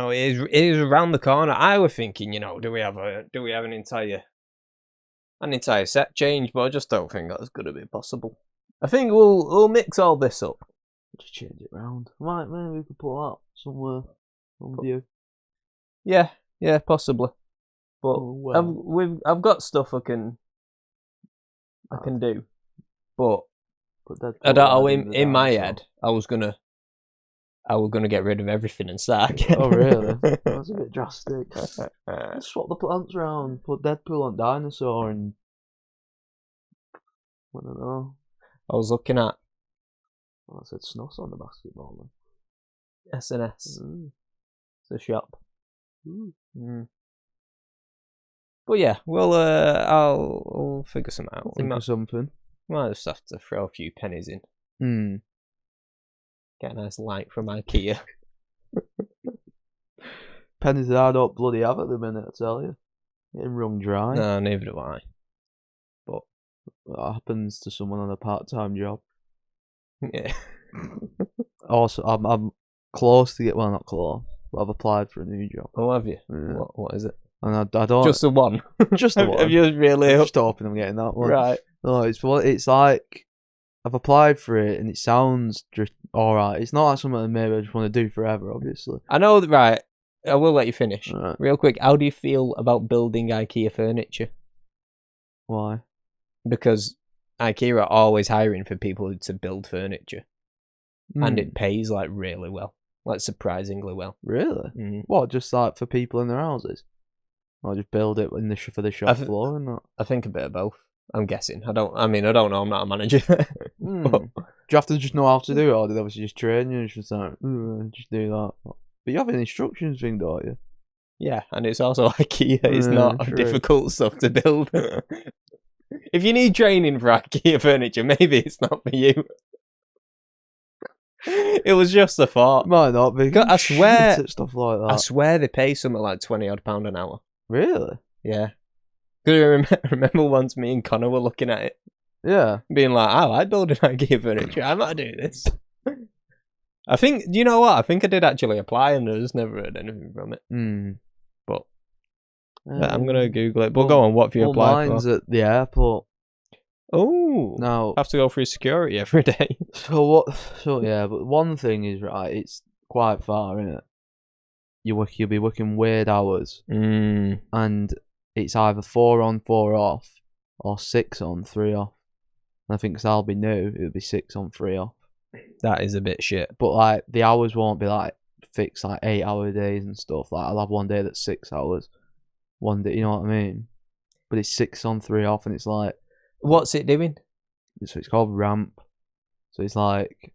know, it is around the corner. I was thinking, you know, do we have an entire set change? But I just don't think that's going to be possible. I think we'll mix all this up. Just change it round. Maybe we could put that somewhere on view. Yeah, possibly. But I've got stuff I can do. But I don't know, in my head, I was gonna get rid of everything and start again. Oh really? That's a bit drastic. Let's swap the plants around. Put Deadpool on dinosaur and I don't know. I was looking at I said Snuss on the basketball then. S&S. It's a shop. But yeah, well, I'll figure something out. Think of something. Might just have to throw a few pennies in. Get a nice light from Ikea. Pennies that I don't bloody have at the minute, I tell you. Getting wrung dry. No, neither do I. But that happens to someone on a part-time job. Yeah. Also, I'm close to well, not close, but I've applied for a new job. Oh, have you? Yeah. What is it? And I don't. Just the one. Just the one. Have you really? I'm just hoping I'm getting that one. Right. No, it's like I've applied for it and it sounds just alright. It's not like something that maybe I just want to do forever, obviously. I know, right. I will let you finish. Right. Real quick, how do you feel about building IKEA furniture? Why? Because IKEA are always hiring for people to build furniture. And it pays, like, really well. Like, surprisingly well. Really? What, just like for people in their houses? Or just build it for the shop floor and that? I think a bit of both. I'm guessing. I don't know. I'm not a manager. But, do you have to just know how to do it, or do they obviously just train you? Just like, just do that. But you have an instructions thing, don't you? Yeah, and it's also IKEA. It's not difficult stuff to build. If you need training for IKEA furniture, maybe it's not for you. It was just a thought. Might not be. I swear, stuff like that. I swear they pay something like £20 an hour. Really? Yeah. Because I remember once me and Connor were looking at it. Yeah. Being like, oh, I build an IKEA furniture. I might do this. I think, you know what? I think I did actually apply and I just never heard anything from it. But I'm going to Google it. But go on, what have you applied for? Mine's at the airport. Oh. Now, have to go through security every day. So yeah, but one thing is, right, it's quite far, isn't it? You'll be working weird hours. And it's either 4 on, 4 off, or 6 on, 3 off. And I think because I'll be new, it would be 6 on, 3 off. That is a bit shit. But like the hours won't be like fixed, like 8-hour days and stuff. Like I'll have one day that's 6 hours, one day, you know what I mean? But it's 6 on, 3 off, and it's like, what's it doing? So it's called ramp. So it's like,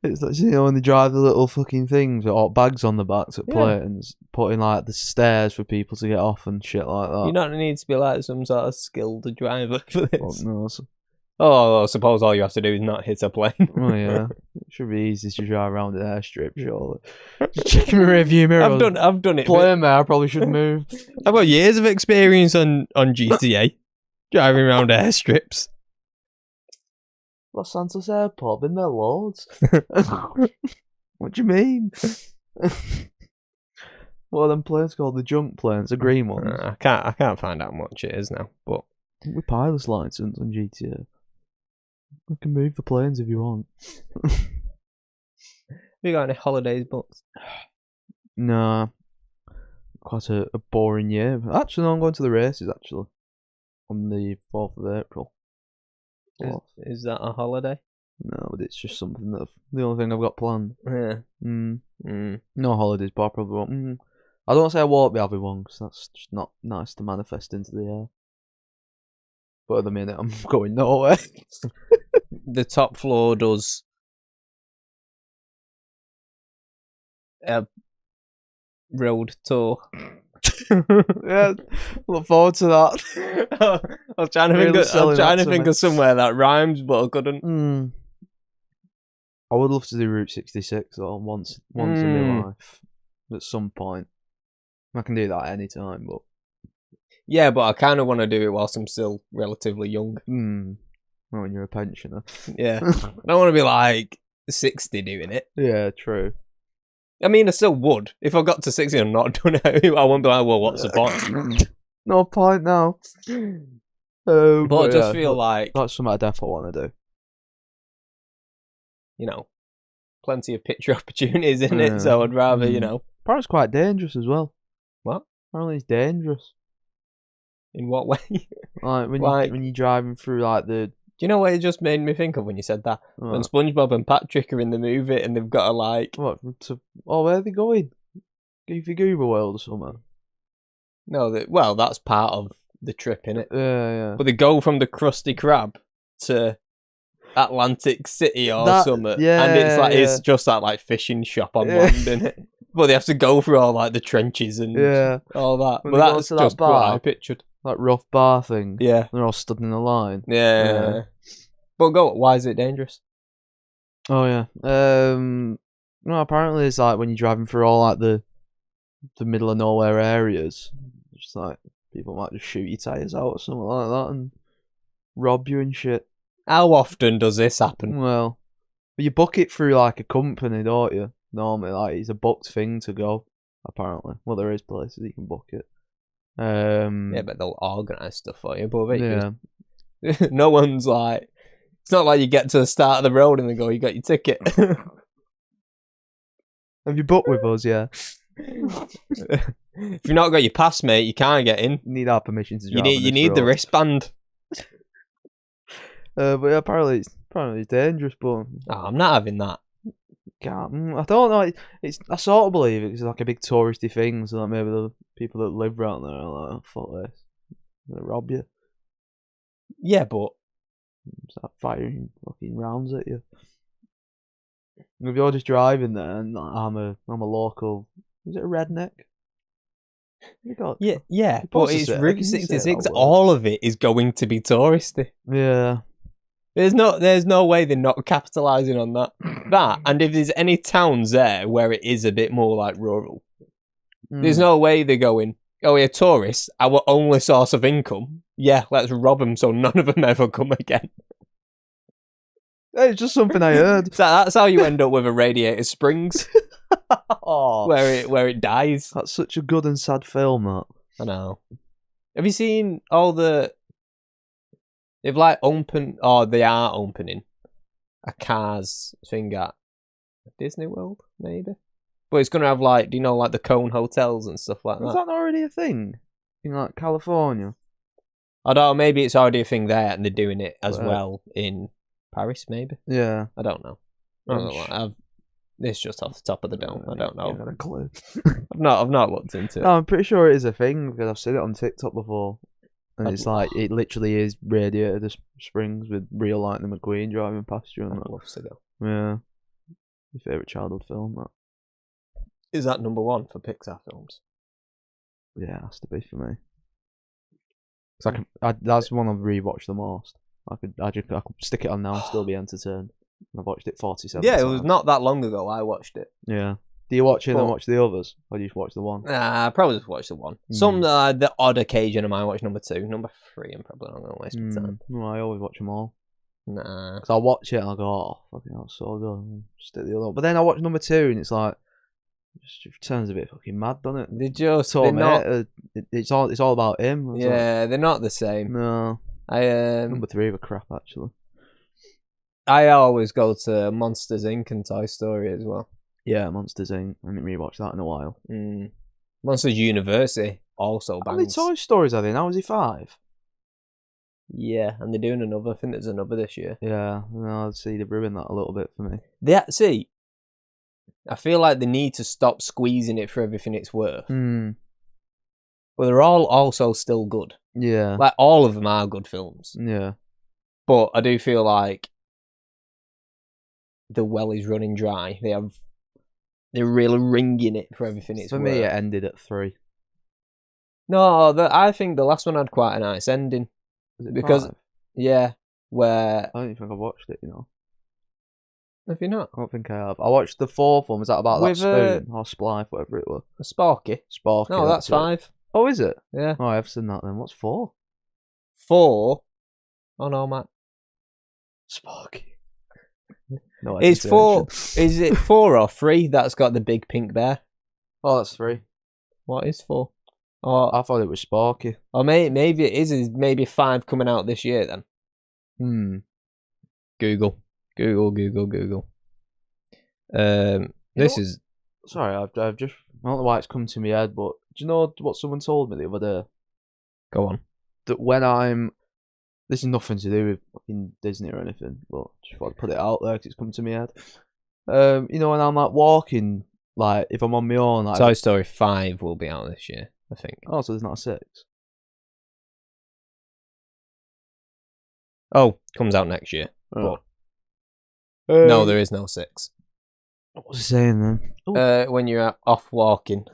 it's like, you know, when they drive the little fucking things with hot bags on the backs at planes, putting like the stairs for people to get off and shit like that. You don't need to be like some sort of skilled driver for this. No. Oh, I suppose all you have to do is not hit a plane. Oh yeah, it should be easy to drive around an airstrip, surely. Just checking my review mirror. I've done it. Plane there, I probably should move. I've got years of experience on GTA, driving around airstrips. Los Santos Airport, been there loads. What do you mean? What are them planes called? The junk planes, the green ones. I can't find out how much it is now, but with pilot's license on GTA, I can move the planes if you want. Have you got any holidays booked? Nah, quite a boring year. Actually, no, I'm going to the races actually on the 4th of April. Is that a holiday? No, but it's just something the only thing I've got planned. Yeah. No holidays, but I probably won't. I don't say I won't be having one because that's just not nice to manifest into the air. But at the minute, I'm going nowhere. The top floor does a road tour. Yeah, look forward to that. I was trying to think of somewhere that rhymes, but I couldn't. I would love to do Route 66 or once in my life at some point. I can do that at any time, but yeah, but I kind of want to do it whilst I'm still relatively young. Not when you're a pensioner. Yeah, I don't want to be like 60 doing it. Yeah, true. I mean, I still would. If I got to 60 and not done it, I wouldn't be like, well, what's the point? No point now. But I just feel like... That's something I definitely want to do. You know, plenty of picture opportunities in it, so I'd rather, you know... Apparently it's quite dangerous as well. What? Apparently it's dangerous. In what way? Like, when you're driving through, like, the... Do you know what it just made me think of when you said that? What? When SpongeBob and Patrick are in the movie and they've got to, like... What? Where are they going? Goofy Goober World or something? No, well, that's part of the trip, innit? Yeah. But they go from the Krusty Krab to Atlantic City or something. Yeah, and it's like it's just that like fishing shop on land, innit? But they have to go through all like the trenches and all that. When but that's just what I pictured. That rough bar thing. Yeah. They're all stood in a line. Yeah. But why is it dangerous? Oh yeah. No, apparently it's like when you're driving through all like the middle of nowhere areas, just like people might just shoot your tyres out or something like that and rob you and shit. How often does this happen? Well, but you book it through like a company, don't you? Normally, like it's a booked thing to go. Apparently, well, there is places you can book it. Yeah, but they'll organise stuff for you. But no one's like, it's not like you get to the start of the road and they go, "You got your ticket." Have you booked with us? Yeah. If you've not got your pass, mate, you can't get in. You need our permission to drive. You need the wristband. But yeah, apparently it's dangerous. But I'm not having that. I don't know. I sort of believe it's like a big touristy thing. So like maybe the people that live around there are like, oh, fuck this, they'll rob you. Yeah, but start firing fucking rounds at you. If you're just driving there, and I'm a local. Is it a redneck? Yeah, but it's Route 66. All of it is going to be touristy. Yeah. There's no way they're not capitalising on that. And if there's any towns there where it is a bit more like rural, there's no way they're going, oh yeah, tourists, our only source of income. Yeah, let's rob them so none of them ever come again. It's just something I heard. So that's how you end up with a Radiator Springs. where it dies. That's such a good and sad film, that. I know. Have you seen all the... They've like they are opening a Cars thing at Disney World, maybe. But it's going to have like, do you know, like the Cone hotels and stuff like that. Is that not already a thing? In like California? I don't know, maybe it's already a thing there and they're doing it as well in Paris, maybe. Yeah. I don't know. It's just off the top of the dome. I don't know. I've got a clue. I've not looked into it. No, I'm pretty sure it is a thing because I've seen it on TikTok before. And it's like, it literally is Radiator Springs with real Lightning McQueen driving past you. I'd love to go. Yeah. Your favourite childhood film, that. Is that number one for Pixar films? Yeah, it has to be for me. Cause that's one I've rewatched the most. I could stick it on now and still be entertained. I've watched it 47 times. Yeah, it was not that long ago I watched it. Yeah. Do you watch it and watch the others? Or do you just watch the one? Nah, I probably just watch the one. Some the odd occasion I might watch number 2. Number 3 I'm probably not going to waste my time. No, I always watch them all. Nah. Because I watch it and I go, oh, fucking hell, so good. Stick the other one. But then I watch number 2 and it's like, it just turns a bit fucking mad, doesn't it? It's all about him. Yeah, they're not the same. No. Number 3 were crap, actually. I always go to Monsters Inc. and Toy Story as well. Yeah, Monsters Inc. I didn't rewatch that in a while. Monsters University also bangs. How many Toy Stories are there now? Is he 5? Yeah, and they're doing another. I think there's another this year. Yeah, I'd see they've ruined that a little bit for me. I feel like they need to stop squeezing it for everything it's worth. But they're all also still good. Yeah. Like, all of them are good films. Yeah. But I do feel like the well is running dry. They're really ringing it for everything it's worth. For me, it ended at 3. No, I think the last one had quite a nice ending. Was it because 5? Yeah, where... I don't think I've watched it, you know. Have you not? I don't think I have. I watched the 4th one. Was that about that spoon? Or Splife, whatever it was. Sparky. No, that's 5. Oh, is it? Yeah. Oh, I have seen that then. What's 4? 4? Oh no, Matt. Sparky. No It's hesitation. 4. Is it 4 or 3 that's got the big pink bear? Oh, that's 3. What is 4? Or I thought it was Sparky. Or maybe it is maybe 5 coming out this year then. Google. This is. Sorry, I've just. I don't know why it's come to my head, but do you know what someone told me the other day? Go on. That when I'm. This is nothing to do with fucking Disney or anything, but just thought I'd put it out there because it's come to my head. When I'm like walking, like if I'm on my own, like. Toy Story 5 will be out this year, I think. Oh, so there's not a 6. Oh, comes out next year. Oh. But no, there is no 6. What was I saying then? When you're off walking.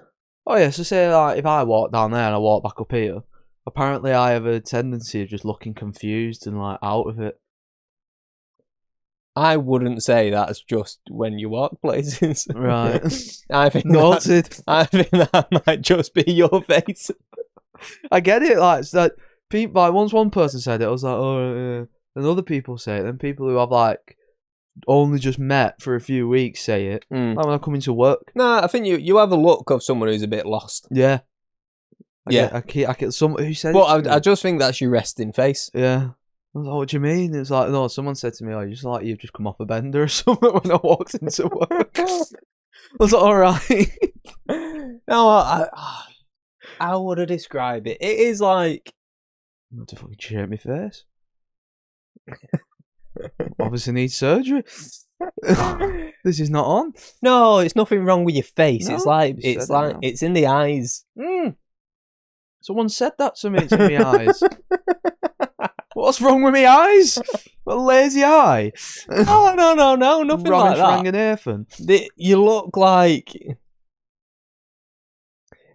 Oh yeah, so say like if I walk down there and I walk back up here, apparently I have a tendency of just looking confused and like out of it. I wouldn't say that's just when you walk places. Right. I think Noted. that might just be your face. I get it. Like it's like people. Like once one person said it, I was like, oh, yeah. And other people say it. Then people who have like only just met for a few weeks say it. Like when I come into work. No, I think you have a look of someone who's a bit lost. Yeah. I get some who said. But I just think that's your resting face. Yeah. I was like, what do you mean? It's like, no, someone said to me, oh, you just like you've just come off a bender or something when I walked into work. I was like, alright. No, how would I describe it? It is like... What the fucking shit my face? Obviously needs surgery. This is not on. No, it's nothing wrong with your face. No, It's in the eyes. Someone said that to me. It's in my eyes. What's wrong with my eyes? A lazy eye. No, nothing like that. You look like...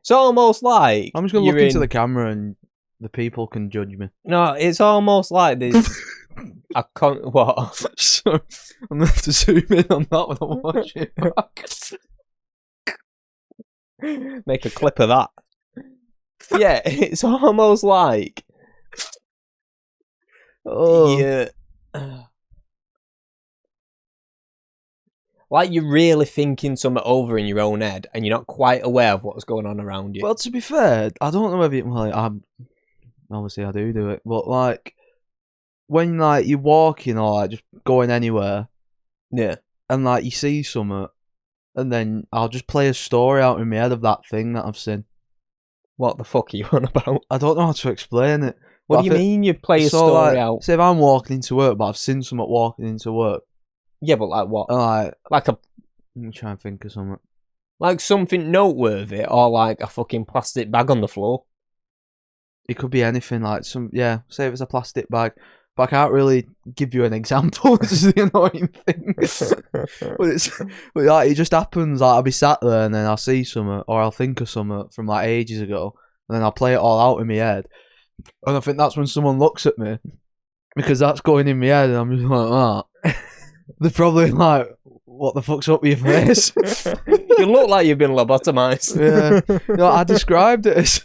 It's almost like... I'm just going to look into the camera and the people can judge me. No, it's almost like this... I can't... What? Sorry, I'm going to have to zoom in on that when I watch it back. Make a clip of that. Yeah, it's almost like... Yeah. Like you're really thinking something over in your own head and you're not quite aware of what's going on around you. Well, to be fair, I don't know whether obviously I do it, but like when like you're walking or like just going anywhere, yeah, and like you see something, and then I'll just play a story out in my head of that thing that I've seen. What the fuck are you on about? I don't know how to explain it. What do you mean you play a story out? Say if I'm walking into work, but I've seen someone walking into work. Yeah, but like what? Let me try and think of something. Like something noteworthy, or like a fucking plastic bag on the floor. It could be anything. Like say if it's a plastic bag, but I can't really give you an example. This is the annoying thing. but like it just happens. Like I'll be sat there and then I'll see something, or I'll think of something from like ages ago, and then I'll play it all out in my head. And I think that's when someone looks at me, because that's going in my head, and I'm just like, ah. They're probably like, what the fuck's up with your face? You look like you've been lobotomized. Yeah. I described it as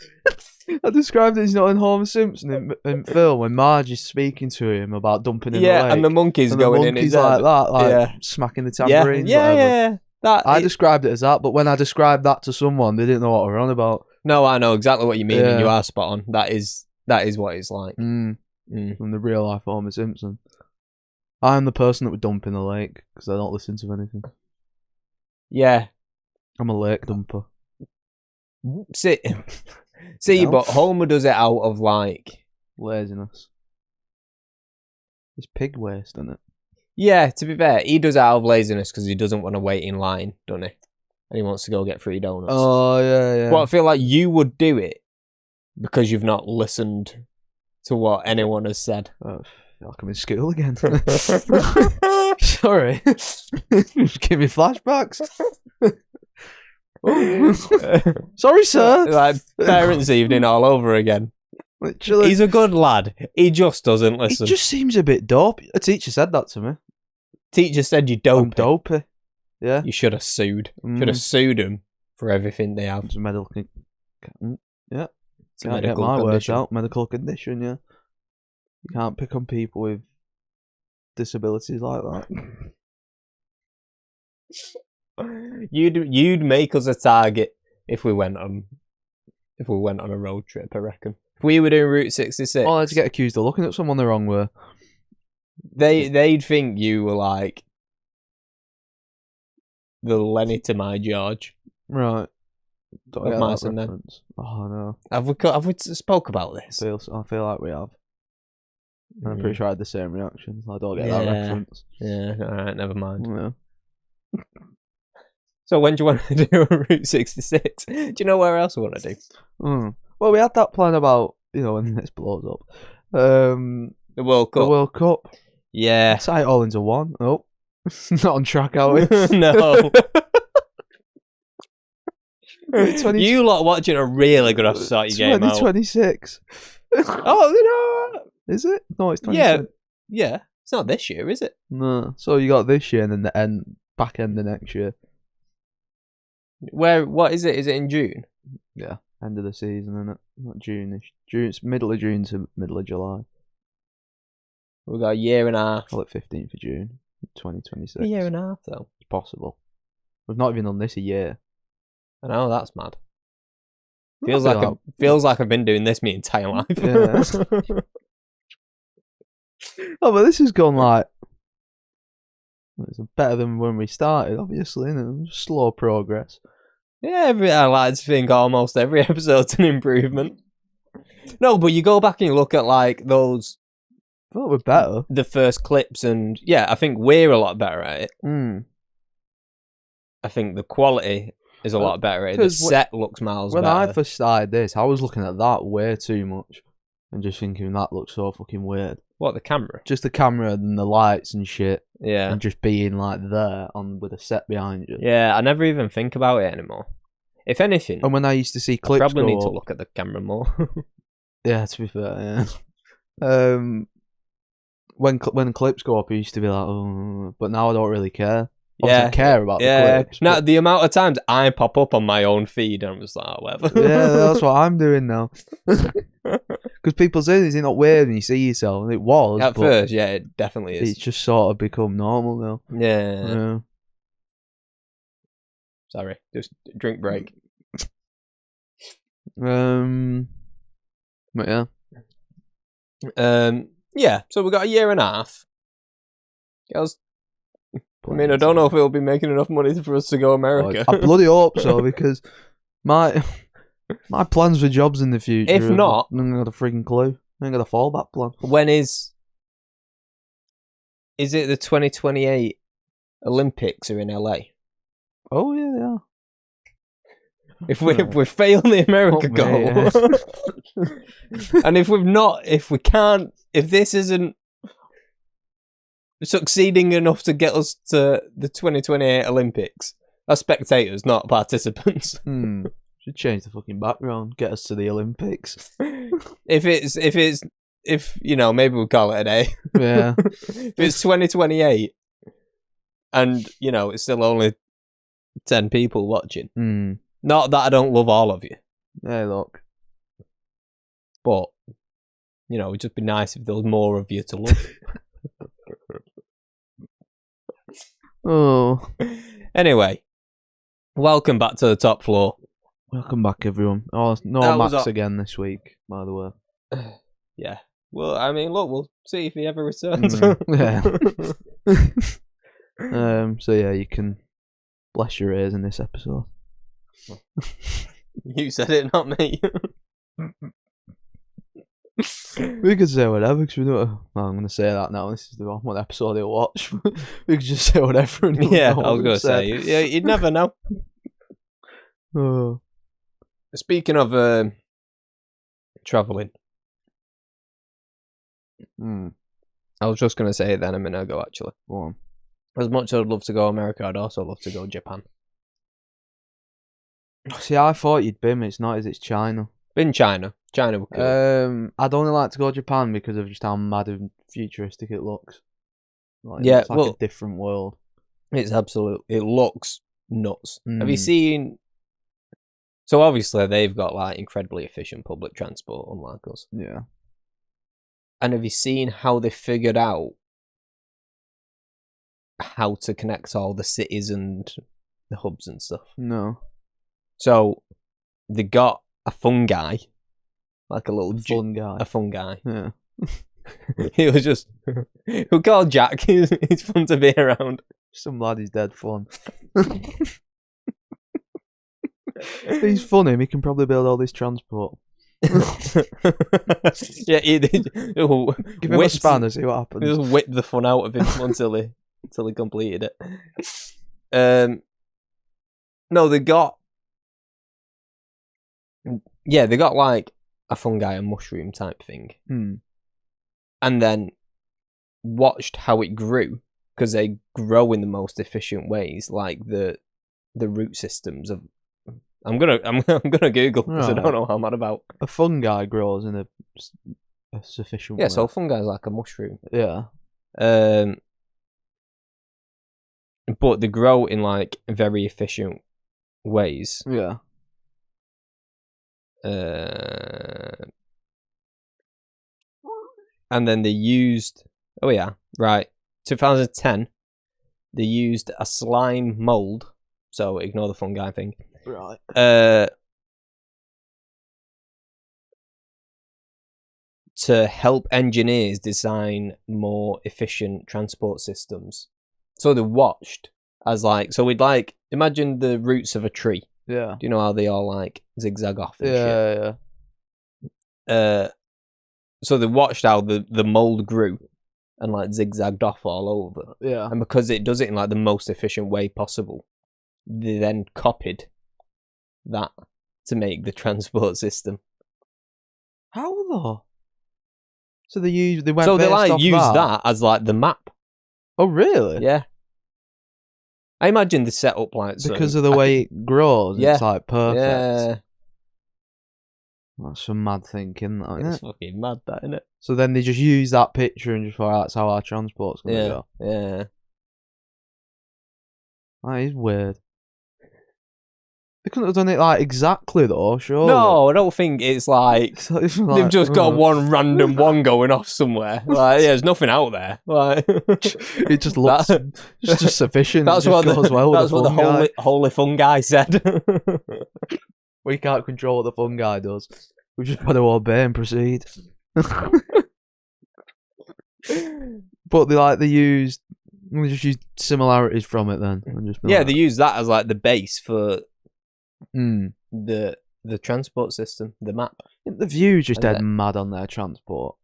in Homer Simpson in Phil when Marge is speaking to him about dumping in the lake. Yeah, and the monkey's going in his head. Like that, smacking the tambourines. Yeah. I described it as that, but when I described that to someone, they didn't know what we're on about. No, I know exactly what you mean, and you are spot on. That is what it's like. From the real life Homer Simpson. I'm the person that would dump in the lake because I don't listen to anything. Yeah. I'm a lake dumper. See, but Homer does it out of like... laziness. It's pig waste, isn't it? Yeah, to be fair, he does it out of laziness because he doesn't want to wait in line, doesn't he? And he wants to go get free donuts. Oh, yeah. But I feel like you would do it because you've not listened to what anyone has said. Oh, I feel like I'm in school again. Sorry. Just give me flashbacks. Sorry, sir. Like parents' evening all over again. Literally. He's a good lad. He just doesn't listen. He just seems a bit dopey. A teacher said that to me. Teacher said you're dopey. I'm dopey. Yeah. You should have sued. Should have sued him for everything they have. It's a medical... Yeah. It's a Can't medical get my condition. words out. Medical condition, yeah. You can't pick on people with disabilities like that. You'd make us a target if we went on a road trip, I reckon. If we were doing Route 66, Oh, let's get accused of looking at someone the wrong way. they'd think you were like the Lenny to my George. Right. Don't Of get Mice that and Men. reference. Oh no. Have we spoke about this? I feel like we have. I'm pretty sure I had the same reaction. I don't get that Yeah. reference. Yeah, alright, never mind. Yeah. So when do you want to do Route 66? Do you know where else we want to do? Well, we had that plan about, when this blows up. The World Cup. The World Cup. Yeah. Tie it all into one. Oh. Not on track, are we? No. 20, you lot watching are really going to have to sort your game out. 2026. Oh, no. Is it? No, it's 2026. Yeah. It's not this year, is it? No. So you got this year and then the back end of next year. What is it? Is it in June? Yeah. End of the season, isn't it? Not June-ish. It's middle of June to middle of July. We've got a year and a half. Call it 15th of June, 2026. A year and a half, though. It's possible. We've not even done this a year. I know, that's mad. Feels like I've been doing this my entire life. Yeah. Oh, but this has gone like... It's better than when we started, obviously, isn't it? Slow progress. Yeah, I like to think almost every episode's an improvement. No, but you go back and you look at like those... I thought we're better. The first clips, and yeah, I think we're a lot better at it. I think the quality is a lot better at it. The set looks miles better. When I first started this, I was looking at that way too much and just thinking that looks so fucking weird. What, the camera? Just the camera and the lights and shit. Yeah. And just being like there with a set behind you. Yeah, I never even think about it anymore. If anything, and when I used to see clips, I probably need to look at the camera more. Yeah, to be fair, yeah. When clips go up, I used to be like, oh, but now I don't really care. I care about the clips. Now, the amount of times I pop up on my own feed, and I'm just like, oh, whatever. Yeah, that's what I'm doing now. Because people say, is it not weird when you see yourself? And it was. At first, yeah, it definitely is. It's just sort of become normal now. Yeah. Sorry, just drink break. But yeah. Yeah, so we got a year and a half. Girls, I mean, I don't know if it'll be making enough money for us to go America. I bloody hope so, because my plans for jobs in the future. If not, I ain't got a freaking clue. I ain't got a fallback plan. When is it the 2028 Olympics are in LA? Oh yeah, they are. If we fail the America goal, and if this isn't succeeding enough to get us to the 2028 Olympics, as spectators, not participants. Should change the fucking background. Get us to the Olympics. if maybe we'll call it a day. Yeah. If it's 2028, and it's still only 10 people watching. Not that I don't love all of you. Hey, look. But, it'd just be nice if there was more of you to love. Oh. Anyway, welcome back to the top floor. Welcome back, everyone. Oh, no Max again this week, by the way. Yeah. Well, I mean, look, we'll see if he ever returns. Yeah. So yeah, you can bless your ears in this episode. You said it, not me. We could say whatever, because we don't. Well, I'm going to say that now. This is the one episode you'll watch. We could just say whatever. And yeah, I was going to say. Yeah, you'd never know. Oh. Speaking of travelling, I was just going to say it then a minute ago, actually. Go on. As much as I'd love to go America, I'd also love to go Japan. See, I thought you'd been. It's not, it's China. Been China. China would cool. I'd only like to go Japan because of just how mad and futuristic it looks. Yeah, it's like a different world. It's it looks nuts. Have you seen? So obviously they've got like incredibly efficient public transport, unlike us. Yeah. And have you seen how they figured out how to connect all the cities and the hubs and stuff. No. So they got a fungi, like a little Fun guy. a fungi. Yeah. He was just, we call Jack. He's fun to be around. Some lad is dead fun. He's funny. He can probably build all this transport. Yeah, Give him a spanner, see what happens. Just whip the fun out of him until he completed it. No, they got like a fungi and mushroom type thing, and then watched how it grew, because they grow in the most efficient ways, like the root systems of. I'm gonna Google because I don't know how I'm on about. A fungi grows in a sufficient way. Yeah, so fungi is like a mushroom. Yeah. But they grow in like very efficient ways. Yeah. And then they used 2010 they used a slime mold, so ignore the fungi thing, right, to help engineers design more efficient transport systems. So they watched as like, so we'd like imagine the roots of a tree. Yeah. Do you know how they all like zigzag off and shit? Yeah. So they watched how the mold grew and like zigzagged off all over. Yeah. And because it does it in like the most efficient way possible, they then copied that to make the transport system. How though? So they use they that as like the map. Oh really? Yeah. I imagine they set up like because of the way it grows. Yeah. It's like perfect. Yeah. That's some mad thinking, that, isn't It's it? fucking mad, that, isn't it? So then they just use that picture and just thought, that's how our transport's gonna go. Yeah. That is weird. They couldn't have done it like exactly though, surely. No, I don't think it's like they've just got one random one going off somewhere. Like, yeah, there's nothing out there. Like, it just looks just sufficient. That's what the holy fungi said. We can't control what the fungi does. We just got to obey and proceed. But they just use similarities from it then. And just they use that as like the base for the transport system, the map. The View's just dead mad on their transport.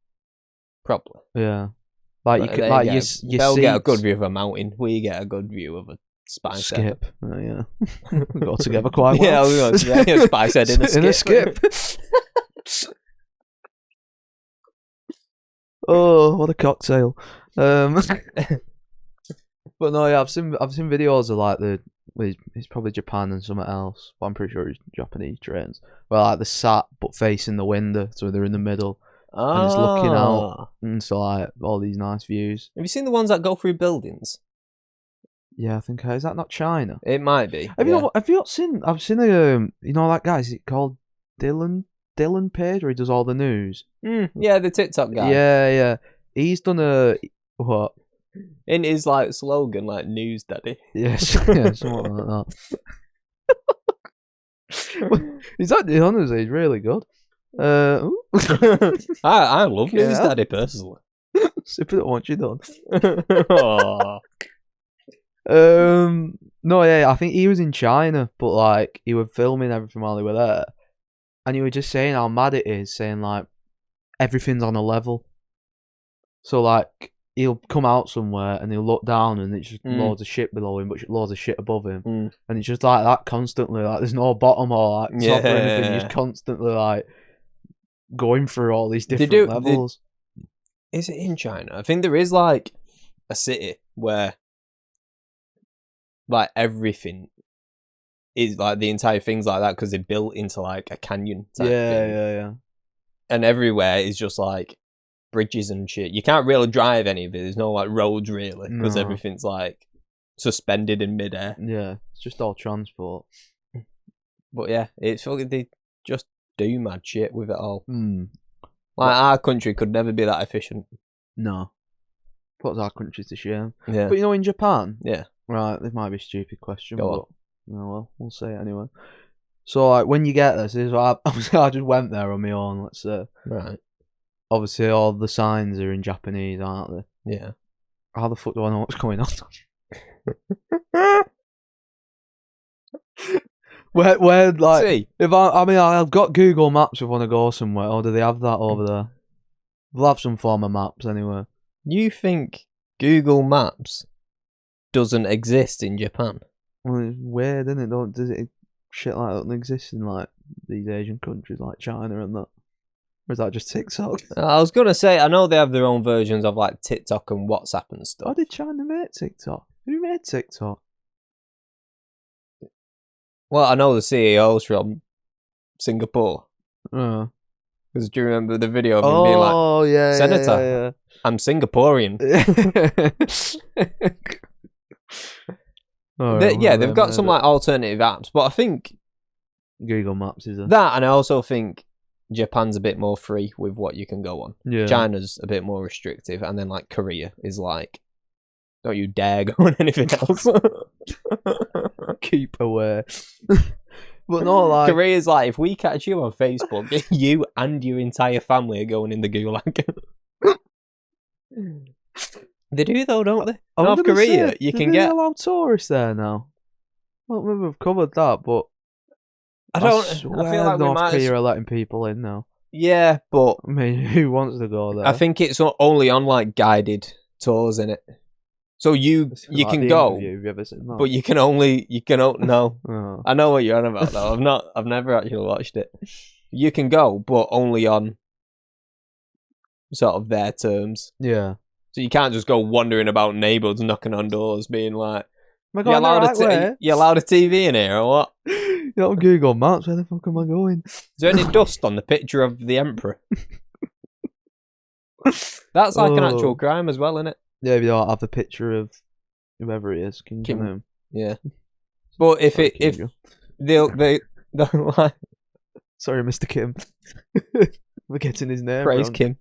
Probably. Yeah. They'll get a good view of a mountain. We get a good view of a spice skip. Yeah. We got together quite well. Yeah, we got together. Spice head in a skip. Oh, what a cocktail. But no, yeah, I've seen videos of like it's probably Japan and something else, but I'm pretty sure it's Japanese trains. Well, like they're sat but facing the window, so they're in the middle and it's looking out, and so like all these nice views. Have you seen the ones that go through buildings? Yeah, I think is that not China? It might be. Have you not seen? I've seen that guy. Is it called Dylan Page, where he does all the news? Yeah, the TikTok guy. Yeah. He's done what? In his like slogan, like "News Daddy." Yes, yeah, something like that. He's actually honestly, he's really good. I love News Daddy personally. Sip it once you're done. Aww. No, yeah, I think he was in China, but like he was filming everything while they were there, and he was just saying how mad it is, saying like everything's on a level. So like he'll come out somewhere and he'll look down and it's just loads of shit below him, but loads of shit above him, and it's just like that constantly. Like there's no bottom or like top or anything. You're just constantly like going through all these different levels. Is it in China? I think there is like a city where like everything is like the entire thing's like that because they're built into like a canyon type thing. Yeah. And everywhere is just like bridges and shit. You can't really drive any of it. There's no like roads really because everything's like suspended in midair. Yeah, it's just all transport. But yeah, it's fucking, they just do mad shit with it all. Like our country could never be that efficient. No. Puts our country to shame. Yeah. But in Japan, Yeah. right, this might be a stupid question, Go but on. oh well, we'll say it anyway. So like, when you get this is I just went there on my own. Let's say. Right. Obviously, all the signs are in Japanese, aren't they? Yeah. How the fuck do I know what's going on? where like See, if I've got Google Maps if I want to go somewhere, or do they have that over there? They'll have some form of maps anyway. you think Google Maps doesn't exist in Japan? Well, it's weird, isn't it? Does it shit like that doesn't exist in like these Asian countries like China and that? Or is that just TikTok? I was gonna say, I know they have their own versions of like TikTok and WhatsApp and stuff. How did China make TikTok? Who made TikTok? Well, I know the CEO's from Singapore. Oh. Because do you remember the video of him being like, yeah, Senator, I'm Singaporean. They've got some like alternative apps, but I think Google Maps is that, and I also think Japan's a bit more free with what you can go on. Yeah. China's a bit more restrictive, and then like Korea is like, don't you dare go on anything else. Keep away. But not like Korea's like, if we catch you on Facebook, you and your entire family are going in the gulag. They do though, don't they? North Korea, you can get. allow tourists there now. I don't remember we've covered that, but I feel like North we might. Korea are letting people in now. Yeah, but I mean, who wants to go there? I think it's only on like guided tours, in it. So you can go, have you ever seen that? but you can only no. Oh. I know what you're on about though. I've never actually watched it. You can go, but only on sort of their terms. Yeah. So you can't just go wandering about neighbourhoods, knocking on doors, being like, Am I going the right way? you allowed a TV in here or what? You don't Google Maps. Where the fuck am I going? Is there any dust on the picture of the emperor? That's like an actual crime as well, isn't it? Yeah, if you don't have the picture of whoever it is, King Jong-un. Yeah. But if they'll like, sorry, Mr. Kim. We're getting his name. Praise wrong. Kim.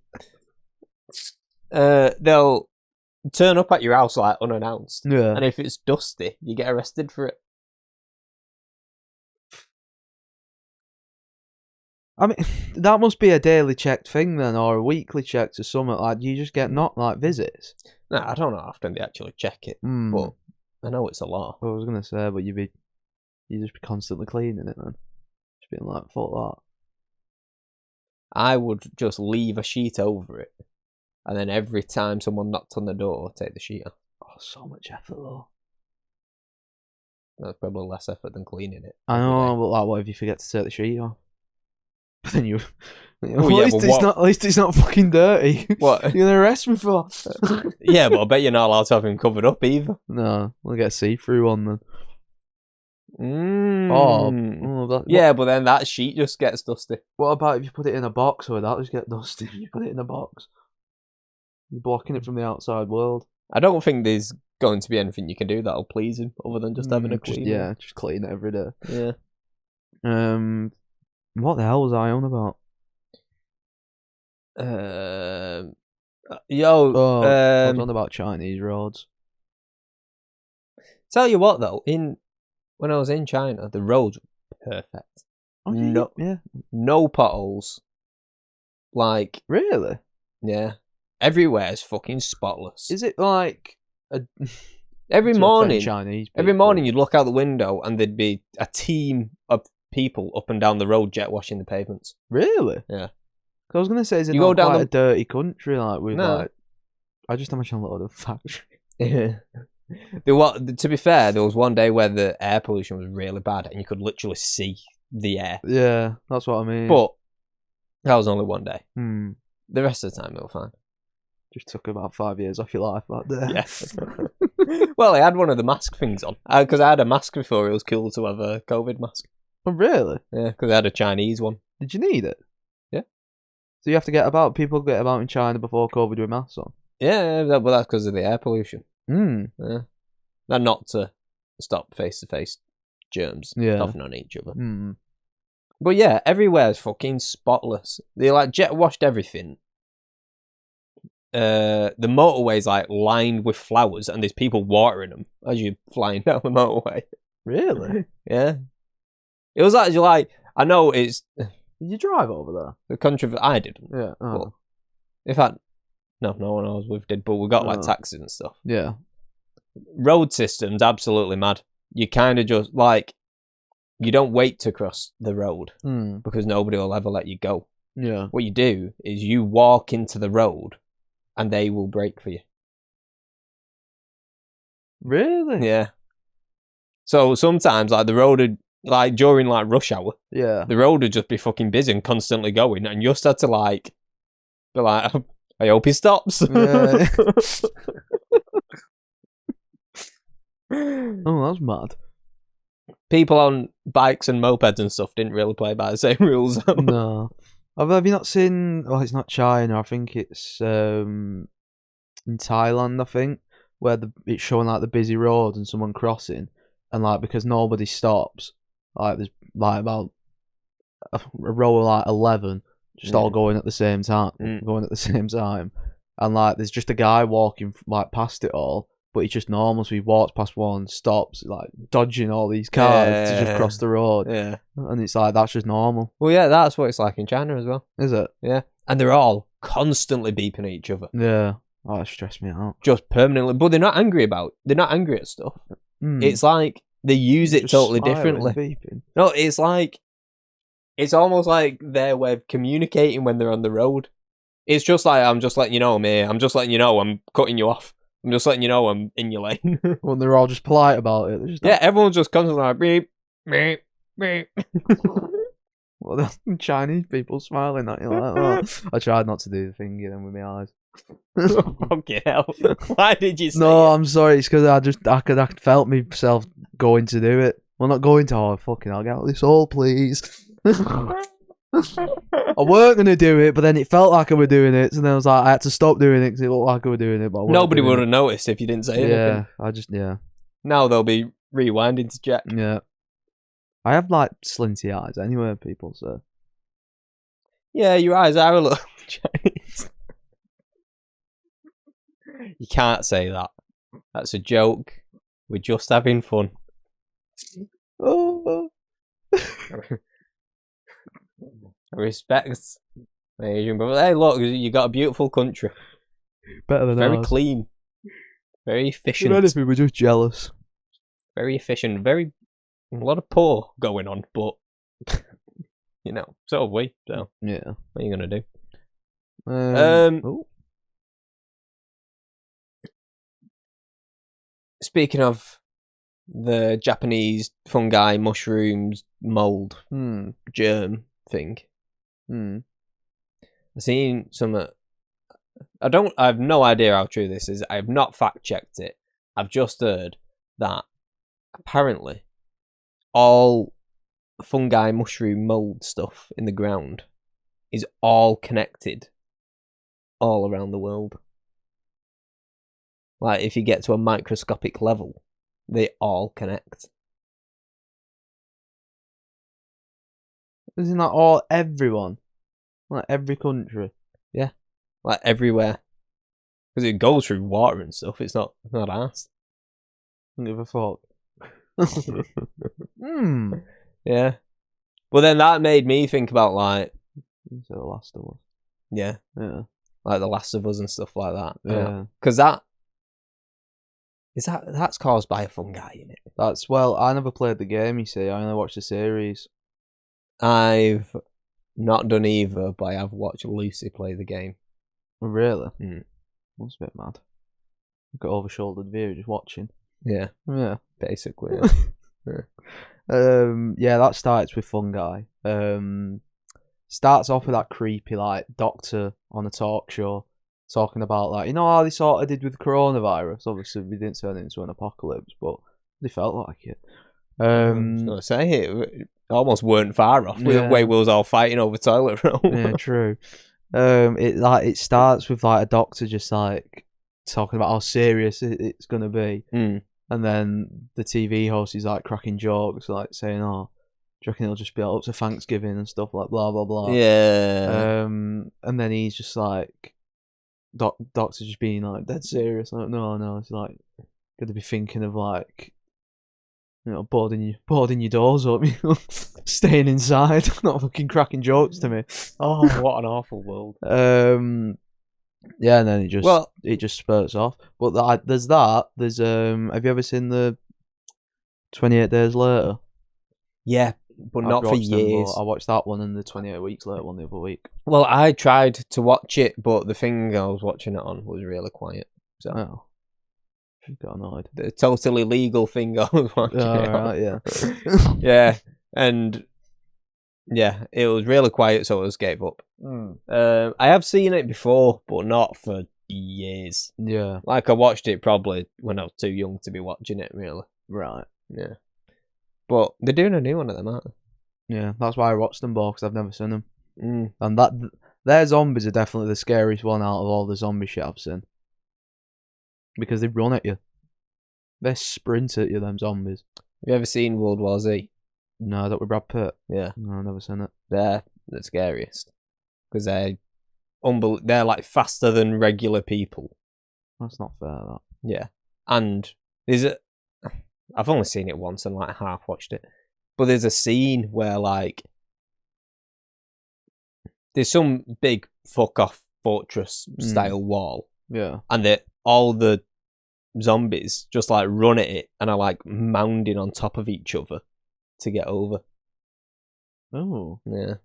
They'll turn up at your house like unannounced. Yeah. And if it's dusty, you get arrested for it. I mean, that must be a daily checked thing then, or a weekly check to something. Like, you just get not like visits. No, I don't know how often they actually check it, but I know it's a lot. Well, I was gonna say, but you just be constantly cleaning it then. Just being like, fuck that. I would just leave a sheet over it, and then every time someone knocked on the door, take the sheet off. Oh, so much effort though. That's probably less effort than cleaning it. I know, but like, what if you forget to take the sheet off? But then at least it's not fucking dirty. What? You're gonna arrest me for? Yeah, but I bet you're not allowed to have him covered up either. No, we'll get a see-through on then. Yeah, but then that sheet just gets dusty. What about if you put it in a box, or that just get dusty? If you put it in a box, you're blocking it from the outside world. I don't think there's going to be anything you can do that'll please him other than just having a clean. Just clean it every day. Yeah. What the hell was I on about? I was on about Chinese roads. Tell you what though, when I was in China, the roads were perfect. No potholes. Like, really? Yeah. Everywhere is fucking spotless. Is it like every morning? Chinese people? Every morning you'd look out the window and there'd be a team of people up and down the road jet washing the pavements. Really? Yeah. I was gonna say, is it not quite a dirty country? Like with like, I just imagine a lot of factory. Yeah. To be fair, there was one day where the air pollution was really bad and you could literally see the air. Yeah, that's what I mean. But that was only one day. The rest of the time, it was fine. Just took about 5 years off your life that day. Yeah. Well, I had one of the mask things on. Because I had a mask before, it was cool to have a COVID mask. Oh, really? Yeah, because I had a Chinese one. Did you need it? Yeah. So you have to people get about in China before COVID with masks on? Yeah, but that's because of the air pollution. Yeah. And not to stop face-to-face germs coughing on each other. But yeah, everywhere's fucking spotless. They like jet washed everything. the motorway's like lined with flowers, and there's people watering them as you're flying down the motorway. Really? Yeah. It was actually like, I know it's Did you drive over there? the country. I didn't. Yeah. But in fact, no one I was with did. But we got like taxis and stuff. Yeah. Road system's absolutely mad. You kind of just like, you don't wait to cross the road because nobody will ever let you go. Yeah. What you do is you walk into the road, and they will brake for you. Really? Yeah. So sometimes, like, the road would, like, during, like, rush hour, Yeah. the road would just be fucking busy and constantly going, and you just had to, like, be like, I hope he stops. Yeah. Oh, that's mad. People on bikes and mopeds and stuff didn't really play by the same rules. No. Have you not seen... Oh, it's not China. I think it's in Thailand, I think, where it's showing, like, the busy road and someone crossing. And, like, because nobody stops, like, there's, like, about a row of, like, 11 just all going at the same time. And, like, there's just a guy walking, like, past it all, but he's just normal, so he walks past one, stops, like, dodging all these cars to just cross the road. Yeah. And it's like, that's just normal. Well, yeah, that's what it's like in China as well. Is it? Yeah. And they're all constantly beeping at each other. Yeah. Oh, that stressed me out. Just permanently. But they're not angry at stuff. It's like they use it Just totally smiling, differently. beeping. No, it's like, it's almost like their way of communicating when they're on the road. It's just like, I'm just letting you know I'm here. I'm just letting you know I'm cutting you off. I'm just letting you know I'm in your lane. When they're all just polite about it. Just yeah, everyone's just constantly like, beep, beep, beep. Well, the Chinese people smiling at you like that. I tried not to do the thing with my eyes. Okay, hell. Why did you say No, it? I'm sorry. It's because I felt myself going to do it. Well, not going to. Oh, fucking! I'll get out of this hole, please. I weren't gonna do it, but then it felt like I were doing it, so then I was like, I had to stop doing it because it looked like I were doing it. But Nobody would have noticed if you didn't say anything. Yeah. Now they'll be rewinding to check. Yeah. I have like slinty eyes anyway, people say. Yeah, your eyes are a little Chinese. You can't say that. That's a joke. We're just having fun. Oh. Respect Asian brother. Hey, look, you got a beautiful country. Better than very ours. Clean. Very efficient. If anything, we're just jealous. Very efficient. A lot of poor going on, but you know, so have we. So yeah, what are you gonna do? Oh. Speaking of the Japanese fungi, mushrooms, mold, germ thing. I've seen some. I have no idea how true this is. I have not fact checked it. I've just heard that apparently all fungi, mushroom, mold stuff in the ground is all connected all around the world. Like, if you get to a microscopic level, they all connect. Isn't that everyone? Like every country? Yeah. Like everywhere. Because it goes through water and stuff, it's not arse. Don't give a fuck. Yeah. Well, then that made me think about, like... So The Last of Us. Yeah. Yeah. Like The Last of Us and stuff like that. Yeah. Because that's caused by a fungi in it. Well, I never played the game, you see. I only watched the series. I've not done either, but I have watched Lucy play the game. Oh, really? That's a bit mad. Got over-shouldered view just watching. Yeah. Yeah. Basically, yeah. Yeah, that starts with fungi. Starts off with that creepy, like, doctor on a talk show talking about, like, you know how they sort of did with coronavirus? Obviously, we didn't turn it into an apocalypse, but they felt like it. I was going to say, it almost weren't far off with the way we was all fighting over toilet roll. Yeah, true. It starts with, like, a doctor just, like, talking about how serious it's going to be. And then the TV host is, like, cracking jokes, like, saying, oh, do you reckon it'll just be up to Thanksgiving and stuff, like, blah, blah, blah. Yeah. And then he's just like, doctor just being like dead serious. Like, no, it's like gonna be thinking of like, you know, boarding your doors up, you know, staying inside, not fucking cracking jokes to me. Oh, what an awful world. Yeah, and then it just spurts off. But there's that. There's have you ever seen the 28 Days Later? Yeah, but not for years. I watched that one and the 28 Weeks Later one the other week. Well, I tried to watch it, but the thing I was watching it on was really quiet. So got annoyed. The totally legal thing I was watching. Right, yeah. Yeah, and yeah, it was really quiet, so I just gave up. I have seen it before, but not for years. Yeah. Like, I watched it probably when I was too young to be watching it, really. Right. Yeah. But they're doing a new one of them, aren't they? Yeah, that's why I watched them both, because I've never seen them. And their zombies are definitely the scariest one out of all the zombie shit I've seen. Because they run at you. They sprint at you, them zombies. Have you ever seen World War Z? No, that with Brad Pitt? Yeah. No, I've never seen it. They're the scariest. Because they're like faster than regular people. That's not fair, that. Yeah. And I've only seen it once and like half watched it. But there's a scene where like there's some big fuck off fortress style wall. Yeah. And all the zombies just like run at it and are like mounding on top of each other to get over. Oh. Yeah.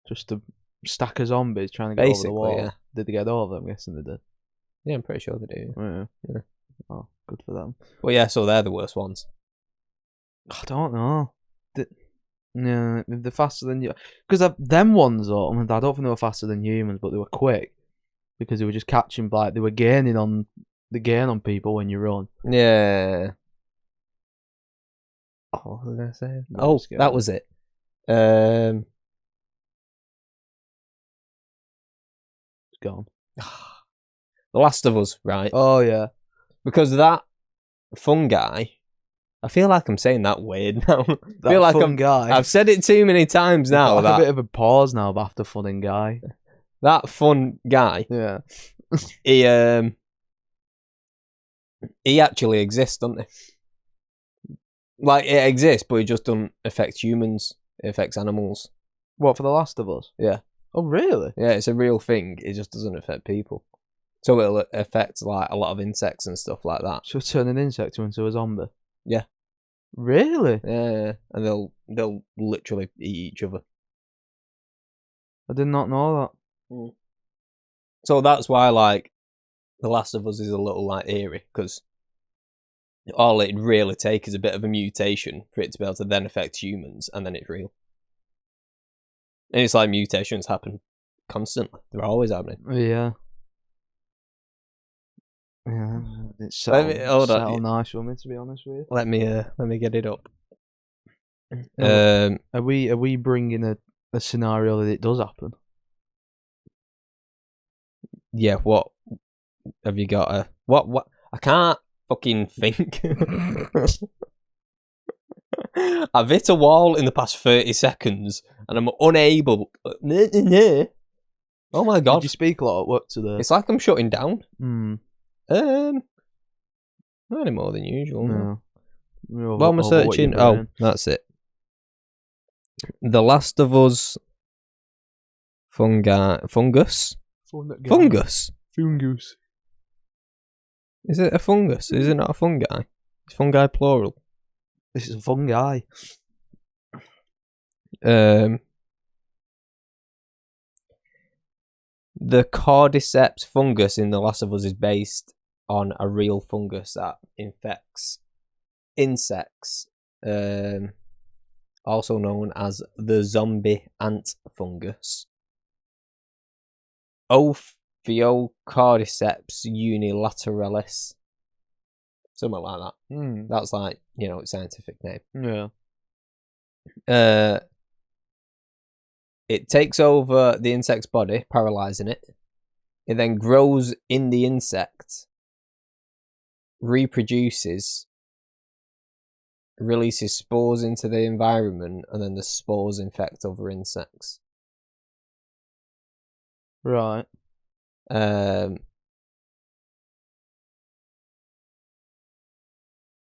Just a stack of zombies trying to get over the wall. Yeah. Did they get over? I'm guessing they did. Yeah, I'm pretty sure they do. Yeah. Oh, good for them. Well, yeah, so they're the worst ones. I don't know. Yeah, they're faster than you. Because them ones, though, I don't think they were faster than humans, but they were quick. Because they were just catching, like, they were gaining on people when you run. Yeah. Oh, what was I saying? That was it. It's gone. The Last of Us, right? Oh, yeah. Because that fungi, I feel like I'm saying that weird now. I feel like guy. I've said it too many times now. Like a bit of a pause now after funning guy. That fun guy. Yeah. He actually exists, doesn't he? Like, it exists, but it just doesn't affect humans. It affects animals. What, for The Last of Us? Yeah. Oh, really? Yeah, it's a real thing. It just doesn't affect people. So it'll affect like a lot of insects and stuff like that. So turn an insect into a zombie? Yeah. Really? Yeah, and they'll literally eat each other. I did not know that. So that's why like The Last of Us is a little like eerie, because all it'd really take is a bit of a mutation for it to be able to then affect humans, and then it's real. And it's like mutations happen constantly. They're always happening. Yeah. Yeah, it's so nice for me, to be honest with you. Let me get it up. Are we bringing a scenario that it does happen? Yeah. What have you got? What? I can't fucking think. I've hit a wall in the past 30 seconds, and I'm unable. Oh my god! Did you speak a lot at work today? It's like I'm shutting down. Not any more than usual. No. What am I searching? Oh, that's it. The Last of Us fungus. Fungus. Is it a fungus? Is it not a fungi? It's fungi plural. This is a fungi. The cordyceps fungus in The Last of Us is based on a real fungus that infects insects, also known as the zombie ant fungus. Ophiocordyceps unilateralis. Something like that. That's like, its scientific name. Yeah. It takes over the insect's body, paralyzing it. It then grows in the insect, reproduces, releases spores into the environment, and then the spores infect other insects. Right.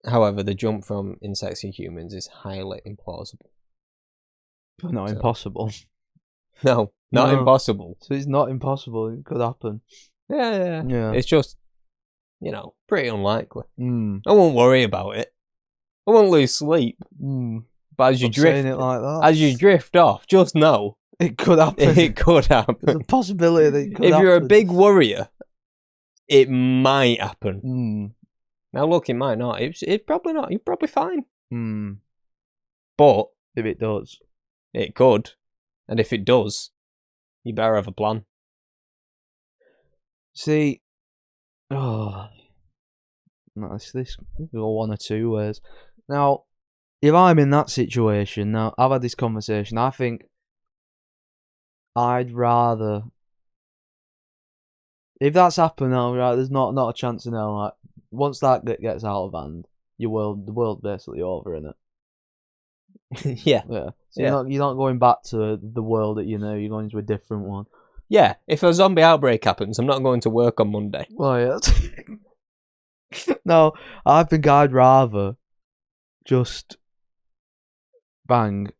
However, the jump from insects to humans is highly implausible. Not impossible. No, not impossible. So it's not impossible. It could happen. Yeah. It's just, pretty unlikely. I won't worry about it. I won't lose sleep. But as you drift off, just know it could happen. It could happen. There's a possibility that it could happen. If you're a happen. big worrier, it might happen. Now look, it might not. It's probably not. You're probably fine. But if it does, it could. And if it does, you better have a plan. See, this could go one or two ways. Now, if I'm in that situation, now I've had this conversation, I think I'd rather, if that's happened now, right, there's not a chance in hell. Like, once that gets out of hand, the world's basically over, innit? Yeah. So you're not going back to the world that you know. You're going to a different one. Yeah. If a zombie outbreak happens, I'm not going to work on Monday. Well, yeah. No, I think I'd rather just bang.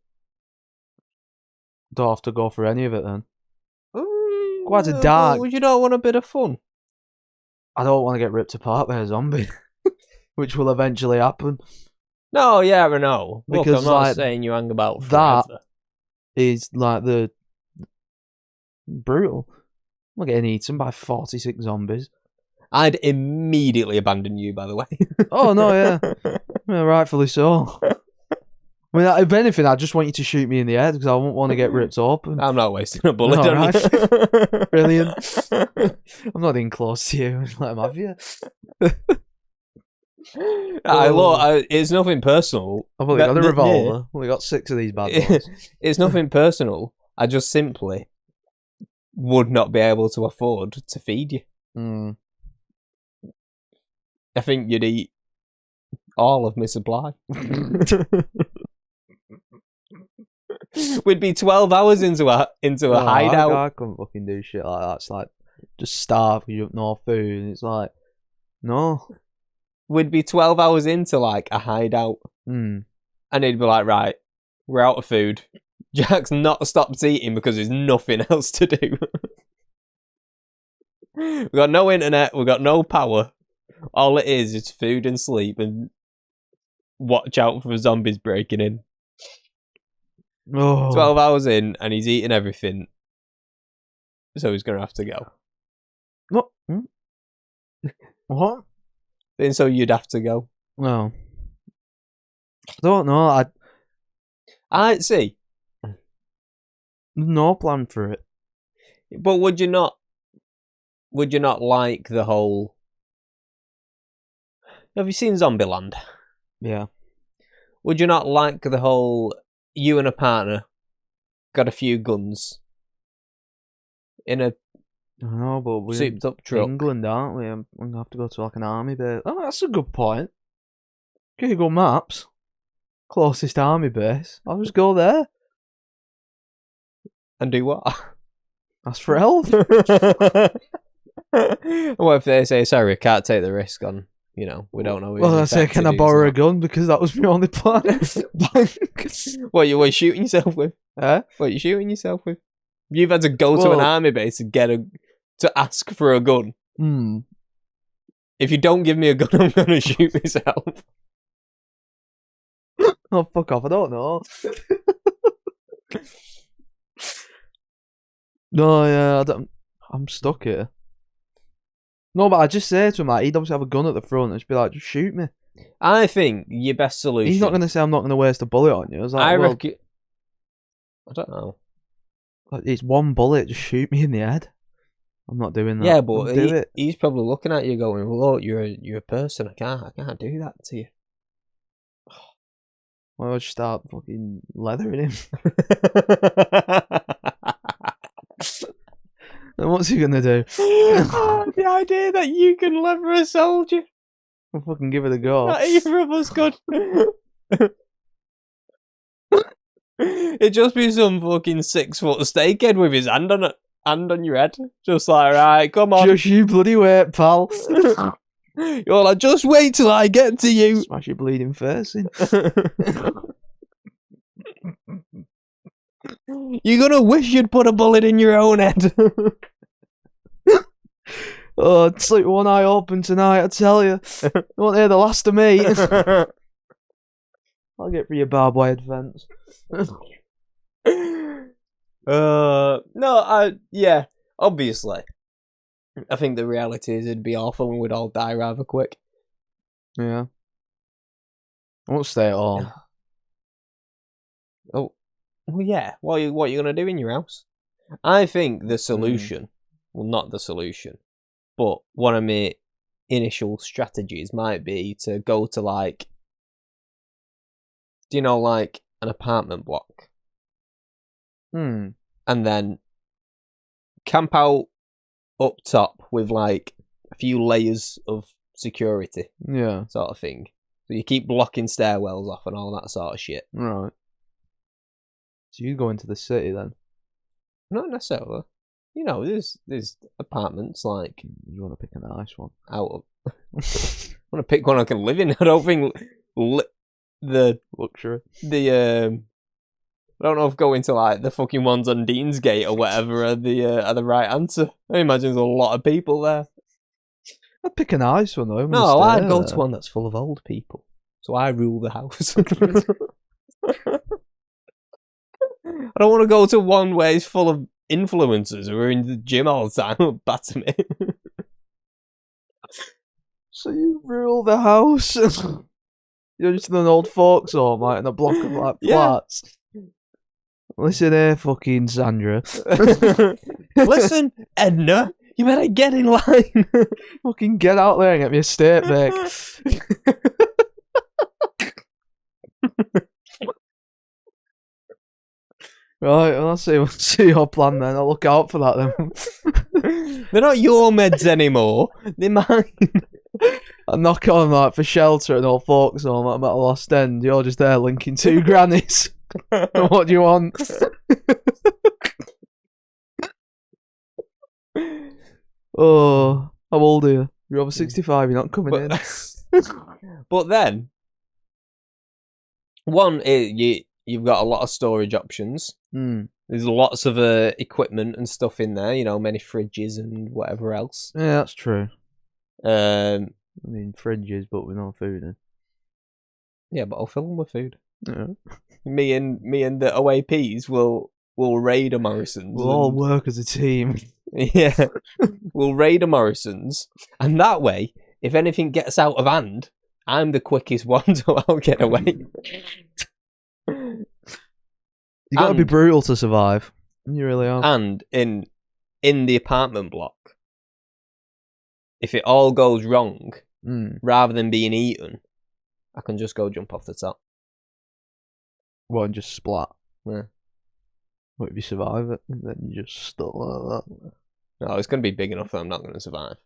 Don't have to go for any of it then. Quite a dark. Would you not want a bit of fun? I don't want to get ripped apart by a zombie, which will eventually happen. No, yeah, I know. Look, Because, I'm not like, saying you hang about forever. That is like the brutal. I'm getting eaten by 46 zombies. I'd immediately abandon you, by the way. Oh no, yeah, rightfully so. I mean, if anything, I just want you to shoot me in the head because I won't want to get ripped open. I'm not wasting a bullet on right. you. Brilliant. I'm not even close to you. Let him have you. It's nothing personal. I've only got a revolver. I've only got 6 of these bad boys. It's nothing personal. I just simply would not be able to afford to feed you. I think you'd eat all of my supply. We'd be 12 hours into a hideout. I couldn't fucking do shit like that. It's like, just starve, you have no food. And it's like, no. We'd be 12 hours into like a hideout. And he'd be like, right, we're out of food. Jack's not stopped eating because there's nothing else to do. We've got no internet, we've got no power. All it is food and sleep and watch out for zombies breaking in. 12 hours in and he's eating everything. So he's going to have to go. What? What? And so you'd have to go. Well, I don't know. I see. No plan for it. But would you not like the whole... Have you seen Zombieland? Yeah. Would you not like the whole... You and a partner got a few guns in a souped up truck? England, aren't we? I'm going to have to go to like an army base. Oh, that's a good point. Google Maps. Closest army base. I'll just go there. And do what? Ask for help. What if they say, sorry, we can't take the risk on, we don't know. Well, I say, can I borrow a gun? Because that was my only plan. What are you shooting yourself with? What are you shooting yourself with? You've had to go to an army base to ask for a gun. If you don't give me a gun, I'm going to shoot myself. Oh, fuck off. I don't know. No, yeah, I'm stuck here. No, but I just say to him, like, he'd obviously have a gun at the front and just be like, just shoot me. I think your best solution... He's not going to say, I'm not going to waste a bullet on you. I reckon... I don't know. It's one bullet, just shoot me in the head. I'm not doing that. Yeah, but he's probably looking at you going, well, look, you're a person, I can't do that to you. Well, I'll just start fucking leathering him. And what's he gonna do? The idea that you can leather a soldier. I'll fucking give it a go. Either of us could. It'd just be some fucking 6 foot steakhead with his hand on it. hand on your head. Just like, right, come on. Just you bloody wait, pal. You're like, just wait till I get to you. Smash your bleeding face in. You're gonna wish you'd put a bullet in your own head. Oh, I'd sleep with one eye open tonight, I tell you. You won't hear the last of me. I'll get for your barbed wire fence. Yeah, obviously. I think the reality is it'd be awful and we'd all die rather quick. Yeah. I won't stay at home. Oh, well, yeah. What are you gonna do in your house? I think the solution, well, not the solution, but one of my initial strategies might be to go to like, do you know, like an apartment block, and then camp out up top with like a few layers of security, sort of thing. So you keep blocking stairwells off and all that sort of shit. Right. So you go into the city then? Not necessarily. You know, there's apartments like. You want to pick a nice one? Out of. I want to pick one I can live in. I don't think the luxury. I don't know if going to like the fucking ones on Deansgate or whatever are the right answer. I imagine there's a lot of people there. I'd pick a nice one though. No, I'd go to one that's full of old people. So I rule the house. I don't want to go to one where it's full of influencers who are in the gym all the time and batter me. So you rule the house? You're just in an old folks home, like in a block of like flats. Listen here, fucking Sandra. Listen, Edna, you better get in line. Fucking get out there and get me a steak bake. Right, well, I'll see your plan then. I'll look out for that then. They're not your meds anymore. They're mine. I knock on like for shelter and all folks home. I'm at a lost end. You're just there linking two grannies. What do you want? Oh, how old are you? You're over 65. You're not coming in. But then, one, you've got a lot of storage options. There's lots of equipment and stuff in there. You know, many fridges and whatever else. Yeah, that's true. I mean, fridges, but with no food in. Yeah, but I'll fill them with food. Yeah. Me and the OAPs will raid a Morrison's. We'll all work as a team. Yeah, we'll raid a Morrison's, and that way, if anything gets out of hand, I'm the quickest one, so I'll get away. You gotta be brutal to survive. You really are. And in the apartment block, if it all goes wrong, rather than being eaten, I can just go jump off the top. What, and just splat? Yeah. What if you survive it? And then you just stuck like that? No, it's going to be big enough that I'm not going to survive.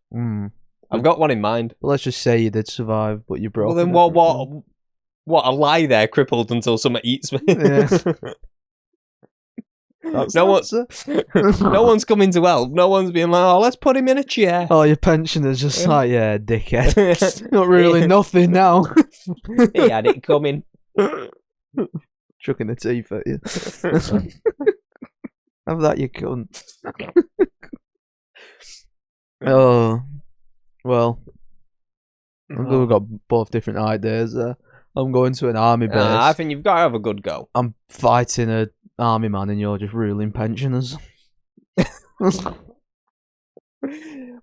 I've got one in mind. But let's just say you did survive, but you broke. Well, then what? I lie there crippled until someone eats me. Yeah. No one's coming to help. No one's being like, oh, let's put him in a chair. Oh, your pensioner's just like, yeah, dickhead. Not really nothing now. He had it coming. Chucking the teeth at you. Have that, you cunt. Oh, well. We've got both different ideas there. I'm going to an army base. I think you've got to have a good go. I'm fighting a army man and you're just ruling pensioners.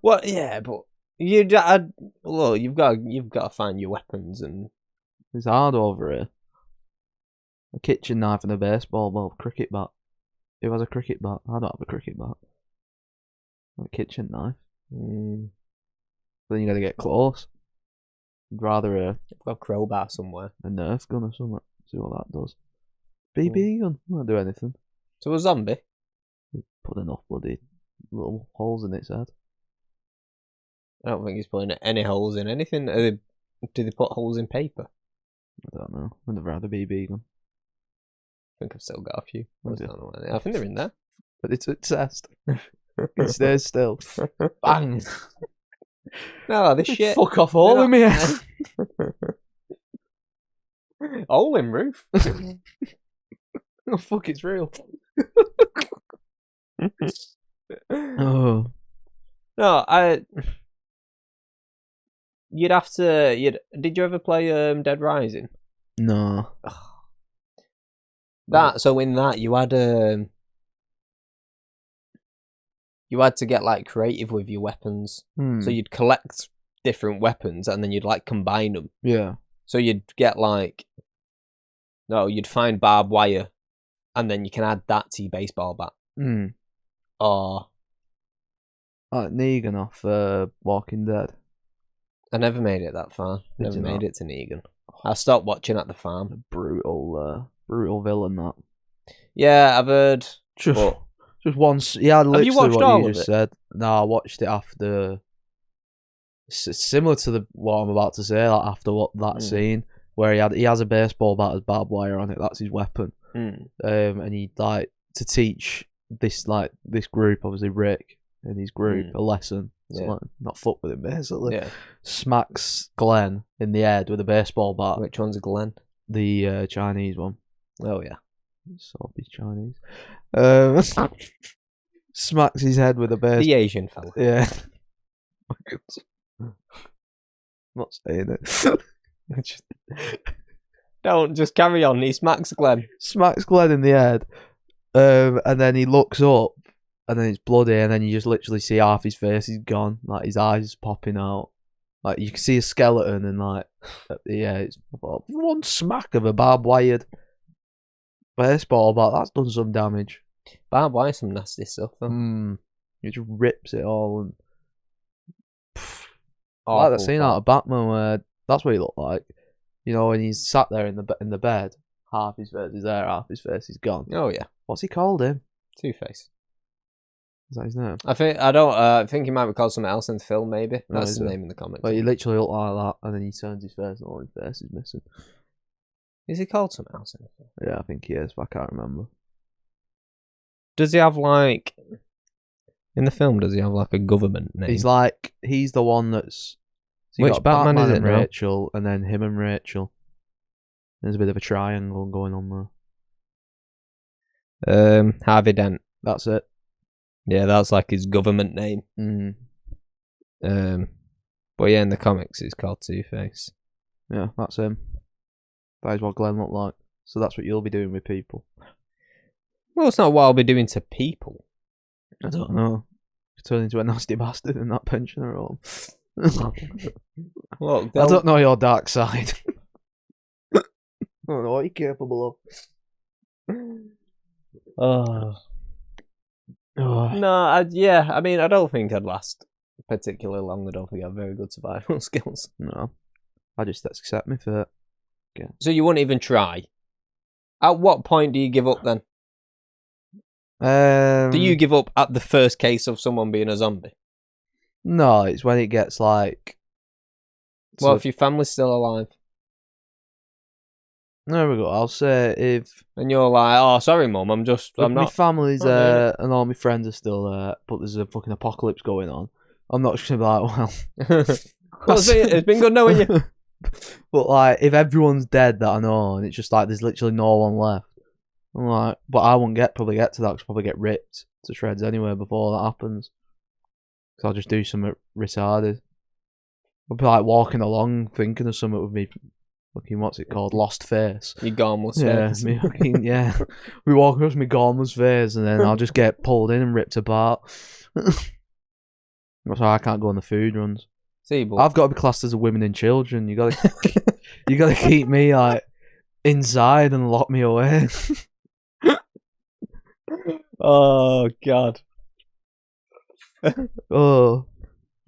Well, yeah, but you've got to find your weapons, and it's hard over here. A kitchen knife and a baseball, well, cricket bat. Who has a cricket bat? I don't have a cricket bat. A kitchen knife. Then you gotta get close. I'd rather I've got a crowbar somewhere. A Nerf gun or something. See what that does. BB gun. Won't do anything. To a zombie? Put enough bloody little holes in its head. I don't think he's putting any holes in anything. Do they put holes in paper? I don't know. I've never had a BB gun. I think I've still got a few. I don't know. I think they're in there. But it's a test. It stays still. Bang. No, this shit. Fuck off all in me head. Hole in roof. Oh, fuck, it's real. Oh. No, you'd have to. Did you ever play Dead Rising? No. So in that you had to get like creative with your weapons. So you'd collect different weapons and then you'd like combine them. Yeah. So you'd get you'd find barbed wire and then you can add that to your baseball bat. Or like Negan off Walking Dead. I never made it that far. Never made it to Negan. I stopped watching at the farm. Brutal villain that. Yeah, I've heard. Just once. Yeah, literally have you watched what all you of just it? said. No, I watched it after. Similar to what I'm about to say, like after that scene where he has a baseball bat with barbed wire on it. That's his weapon. And he like to teach this group, obviously Rick and his group, a lesson. So like, not fuck with him basically. Yeah. Smacks Glenn in the head with a baseball bat. Which one's a Glenn? The Chinese one. Oh yeah. Sort of Chinese. Smacks his head with a baseball. The Asian fella. Yeah. Not saying it. Don't just carry on. He smacks Glenn. Smacks Glenn in the head, and then he looks up, and then it's bloody, and then you just literally see half his face is gone, like his eyes popping out, like you can see a skeleton, and like it's one smack of a barbed wired baseball bat. That's done some damage. Barbed wire, some nasty stuff. Though. It just rips it all and. Like that scene out of Batman where that's what he looked like. You know, when he's sat there in the bed, half his face is there, half his face is gone. Oh yeah. What's he called him? Two-Face. Is that his name? I think he might be called something else in the film. Maybe that's the name in the comics. But he literally looked like that, and then he turns his face, and all his face is missing. Is he called something else in the film? Yeah, I think he is, but I can't remember. Does he have like? In the film, does he have like a government name? He's the one that's. So which Batman is it and now? Rachel, and then him and Rachel. There's a bit of a triangle going on there. Harvey Dent. That's it. Yeah, that's like his government name. But yeah, in the comics, he's called Two-Face. Yeah, that's him. That is what Glenn looked like. So that's what you'll be doing with people. Well, it's not what I'll be doing to people. I don't know. You turn into a nasty bastard in that pensioner home. Look, I don't know your dark side. I don't know what you're capable of. No, I mean, I don't think I'd last particularly long. I don't think I have very good survival skills. No. I just accept me for it. Okay. So you wouldn't even try? At what point do you give up then? Do you give up at the first case of someone being a zombie? No, it's when it gets like... Well, if your family's still alive. There we go. I'll say if... And you're like, oh, sorry, Mum, I'm not... my family's there and all my friends are still there, but there's a fucking apocalypse going on. I'm not just going to be like, well... It's been good knowing you. But like, if everyone's dead that I know, and it's just like there's literally no one left, I'm like, but I won't probably get to that, 'cause I'll probably get ripped to shreds anyway before that happens. Because I'll just do something retarded. I'll be like walking along thinking of something with me, fucking, what's it called? Lost face. Your gormless face. Me fucking, yeah. We walk across my gormless face and then I'll just get pulled in and ripped apart. That's why I can't go on the food runs. See, but I've got to be classed as a women and children. You gotta keep me like inside and lock me away. Oh God. Oh,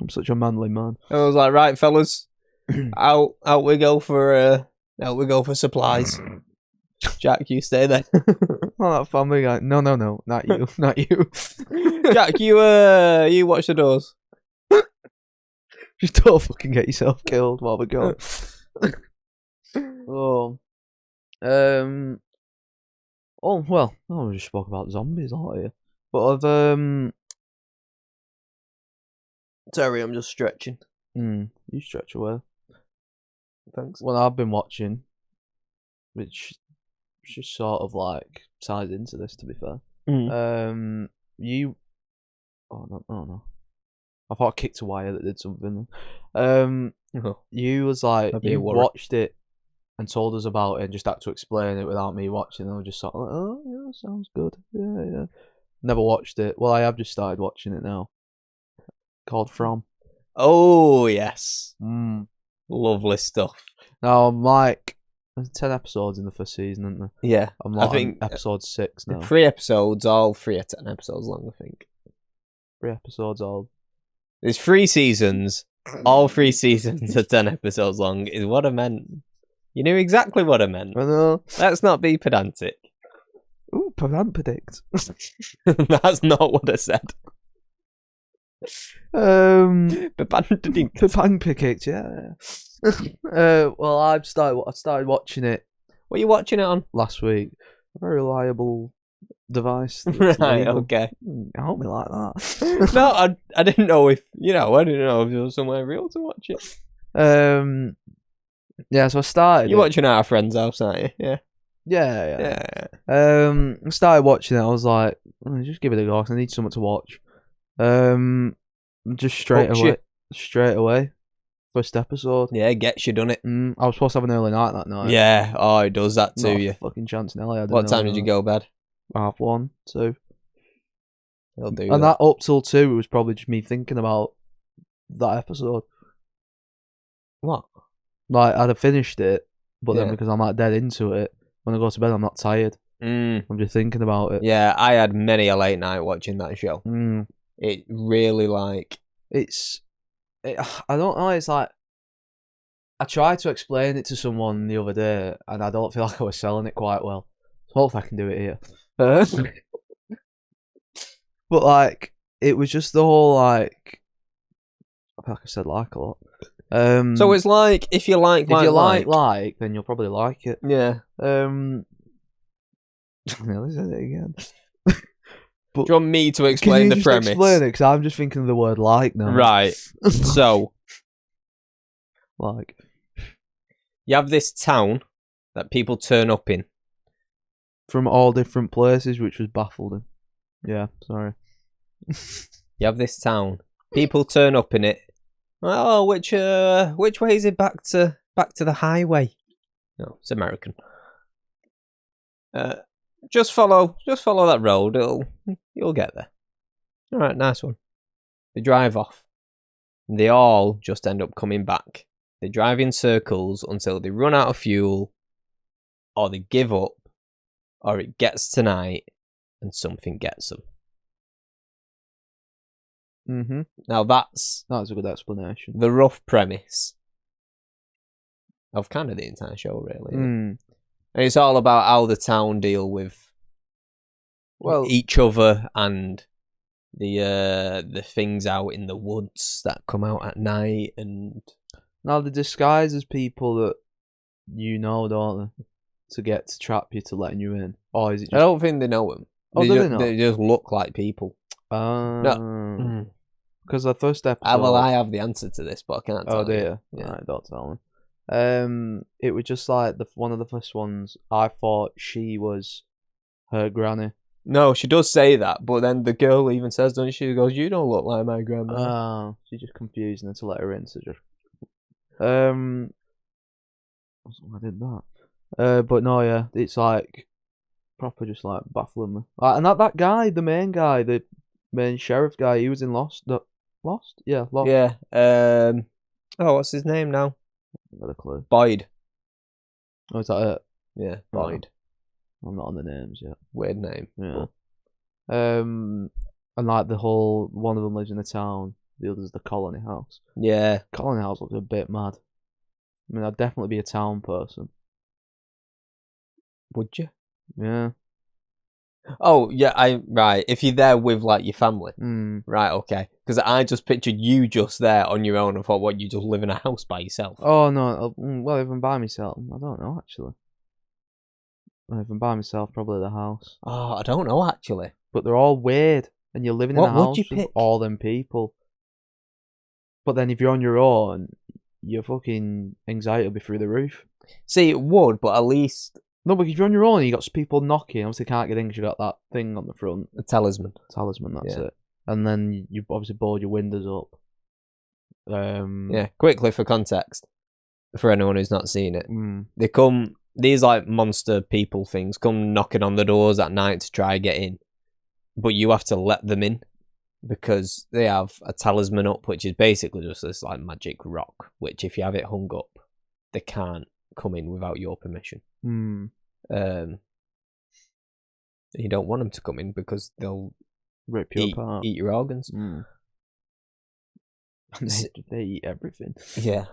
I'm such a manly man. I was like, right, fellas, out we go for supplies. Jack, you stay there. Oh, that family guy. No, not you, not you. Jack, you watch the doors. Just don't fucking get yourself killed while we're gone. Oh, well, I just spoke about zombies, aren't you? But Sorry, I'm just stretching. You stretch away. Thanks. What I've been watching, which just sort of like ties into this, to be fair. You. Oh no. I thought I kicked a wire that did something. You was like, you watched it and told us about it and just had to explain it without me watching. I was just sort of like, oh yeah, sounds good. Yeah. Never watched it. Well, I have just started watching it now. Called From. Oh yes. Lovely stuff. Now I'm like, there's 10 episodes in the first season, isn't there? Yeah. I'm like, I think episode 6 now. 3 episodes, all 3 are 10 episodes long, I think. 3 episodes all. There's 3 seasons. All 3 seasons are 10 episodes long, is what I meant. You knew exactly what I meant. I know. Let's not be pedantic. Ooh, predict. That's not what I said. Pedantic, yeah. Well, I started watching it. What are you watching it on? Last week. A very reliable device. Right, okay. I hope me like that. No, I didn't know if, I didn't know if there was somewhere real to watch it. Yeah, so I started. You're watching at our friend's house, aren't you? Yeah. Yeah. I started watching it. I was like, just give it a go. 'Cause I need something to watch. Just straight away. First episode. Yeah, gets you done it. I was supposed to have an early night that night. Yeah. Oh, it does that to Not you. a fucking chance in hell I had. What time did you go to bed? 1:30, 2. They'll do and that up till 2, it was probably just me thinking about that episode. What? Like, I'd have finished it, but then because I'm like dead into it, when I go to bed, I'm not tired. I'm just thinking about it. Yeah, I had many a late night watching that show. It really I don't know, it's like, I tried to explain it to someone the other day, and I don't feel like I was selling it quite well. So hopefully I can do it here. But like, it was just the whole like I feel like I said like a lot. So it's like if you like, then you'll probably like it. Yeah. Nearly said it again. But do you want me to explain the premise? Explain it, because I'm just thinking of the word like now. Right. So, like, you have this town that people turn up in from all different places, which was baffling. Yeah, sorry. You have this town. People turn up in it. Oh, which way is it back to the highway? No, it's American. Just follow that road. You'll get there. All right, nice one. They drive off. And they all just end up coming back. They drive in circles until they run out of fuel, or they give up, or it gets to night and something gets them. Now that's a good explanation. The rough premise of kind of the entire show, really. And it's all about how the town deal with each other and the things out in the woods that come out at night. And now they disguise as people that don't they? To trap you, to letting you in. Or is it just... I don't think they know them. Oh, do they not? They just look like people. No. Because the first episode... I have the answer to this, but I can't tell you. Oh, dear. Yeah. Alright, don't tell me. It was just like one of the first ones. I thought she was her granny. No, she does say that, but then the girl even says, doesn't she? She goes, "You don't look like my grandma." Oh, she's just confusing her to let her in. So just... I did that. But no, yeah, it's like proper just like baffling me. And that guy, the main guy, the main sheriff guy, he was in Lost. Lost? Yeah, Lost. Yeah. What's his name now? I've got a clue. Boyd. Oh, is that it? Yeah, Boyd. I'm not on the names yet. Weird name. Yeah. And like the whole, one of them lives in the town, the other's the colony house. Yeah. Colony house looks a bit mad. I mean, I'd definitely be a town person. Would you? Yeah. Oh, yeah, right. If you're there with, like, your family. Right, okay. Because I just pictured you just there on your own and thought, what, you just live in a house by yourself? Oh, no. Well, if I'm by myself, I don't know, actually. If I'm by myself, probably the house. Oh, I don't know, actually. But they're all weird. And you're living in a house with all them people. But then if you're on your own, your fucking anxiety will be through the roof. See, it would, but at least... No, but if you're on your own, you got people knocking. Obviously, can't get in because you got that thing on the front. A talisman. Talisman, that's it. And then you obviously board your windows up. Yeah, quickly for context, for anyone who's not seen it, they come... These like monster people things come knocking on the doors at night to try and get in, but you have to let them in because they have a talisman up, which is basically just this like magic rock. Which, if you have it hung up, they can't come in without your permission. You don't want them to come in because they'll rip you apart, eat your organs. They eat everything. Yeah.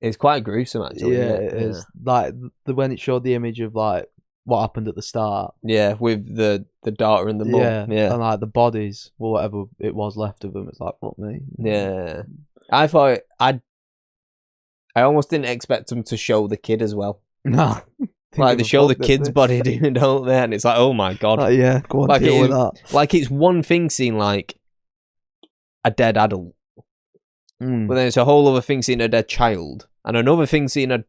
It's quite gruesome, actually. Yeah, it is. Like when it showed the image of like what happened at the start. Yeah, with the daughter and the mum. Yeah, and like the bodies, or whatever it was left of them. It's like, fuck me. Yeah, I thought I almost didn't expect them to show the kid as well. No, like they show the kid's body, don't they? And it's like, oh my god. Yeah, go on, deal with that. Like it's one thing seeing like a dead adult, but then it's a whole other thing seeing a dead child. And another thing, seeing an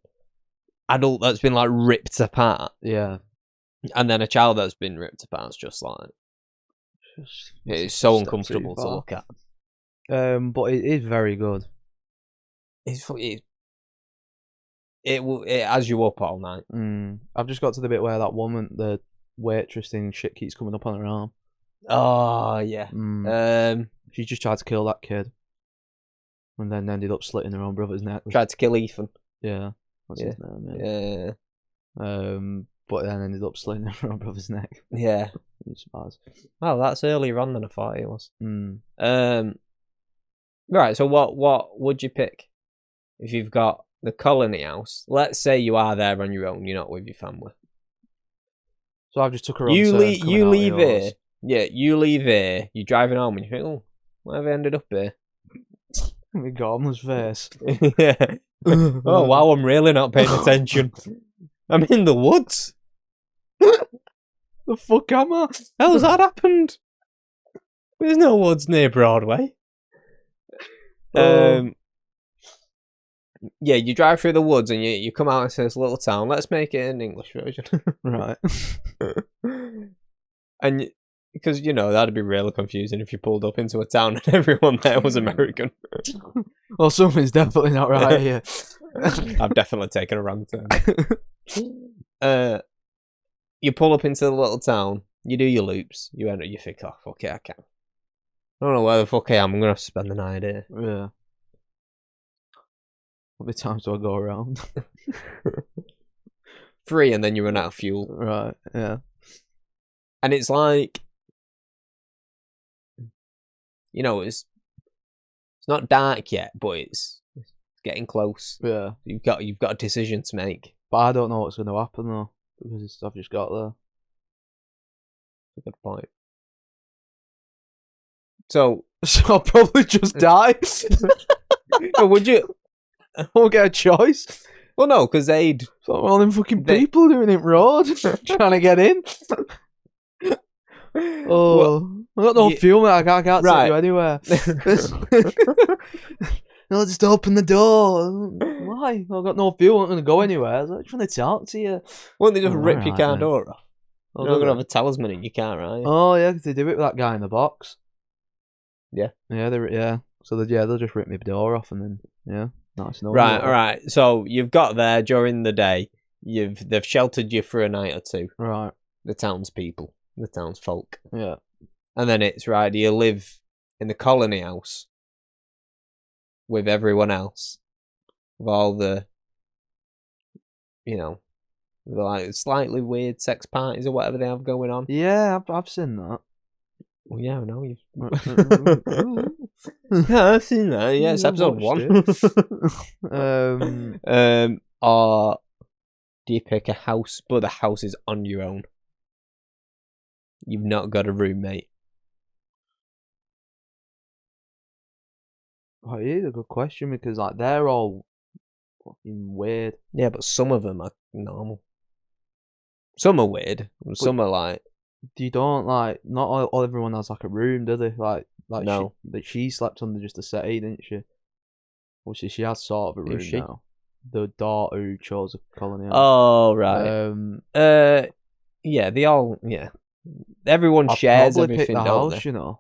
adult that's been like ripped apart. Yeah. And then a child that's been ripped apart. It's just like it's so uncomfortable to look at. But it is very good. It has you up all night. I've just got to the bit where that woman, the waitress thing, shit keeps coming up on her arm. Oh yeah. She just tried to kill that kid. And then ended up slitting her own brother's neck. Tried to kill Ethan. Yeah. That's his name, yeah. But then ended up slitting her own brother's neck. Yeah. It's bad. Oh, that's earlier on than I thought it was. Right, so what would you pick? If you've got the colony house, let's say you are there on your own, you're not with your family. So I've just took her on. You leave here. Yeah, you leave here, you're driving home and you think, oh, why have I ended up here? My Gormless face. Yeah. Oh wow, I'm really not paying attention. I'm in the woods. The fuck am I? How's that happened? There's no woods near Broadway. Yeah, you drive through the woods and you come out and say this little town. Let's make it an English version. Right. And because, that'd be really confusing if you pulled up into a town and everyone there was American. Well, something's definitely not right here. I've definitely taken a wrong turn. You pull up into the little town, you do your loops, you think, oh, fuck it, I can. I don't know where the fuck I am, I'm going to have to spend the night here. Yeah. How many times do I go around? 3, and then you run out of fuel. Right, yeah. And it's like... it's not dark yet, but it's getting close. Yeah, you've got a decision to make. But I don't know what's going to happen though because I've just got there. That's a good point. So I'll probably just die. Would you? I won't get a choice. Well, no, because they'd all them fucking people doing it road trying to get in. I've got no fuel, mate. I can't take you anywhere. No, just open the door. Why? I've got no fuel. I'm not going to go anywhere. I was like, trying to talk to you. Won't they just rip your car door off? You're not going to have a talisman in your car, right? Oh, yeah, because they do it with that guy in the box. Yeah. Yeah, So they'll just rip my door off and then, nice. Right. So you've got there during the day. They've sheltered you for a night or two. Right. The townspeople. The townsfolk. Yeah. And then it's right, do you live in the colony house with everyone else? With all the, the like slightly weird sex parties or whatever they have going on? Yeah, I've seen that. Well, yeah, I know you've. Yeah, I've seen that. Yeah, it's episode 1. Or do you pick a house, but the house is on your own? You've not got a roommate. Oh, it is a good question because like they're all fucking weird. Yeah, but some of them are normal. Some are weird. Some are like You don't like not all everyone has like a room, do they? Like No. she slept under just a settee, didn't she? Well, she has sort of a Is room she? now. The daughter who chose a colony. Oh right. Yeah, they all Everyone I'd shares probably pick everything, the don't house, they? you know.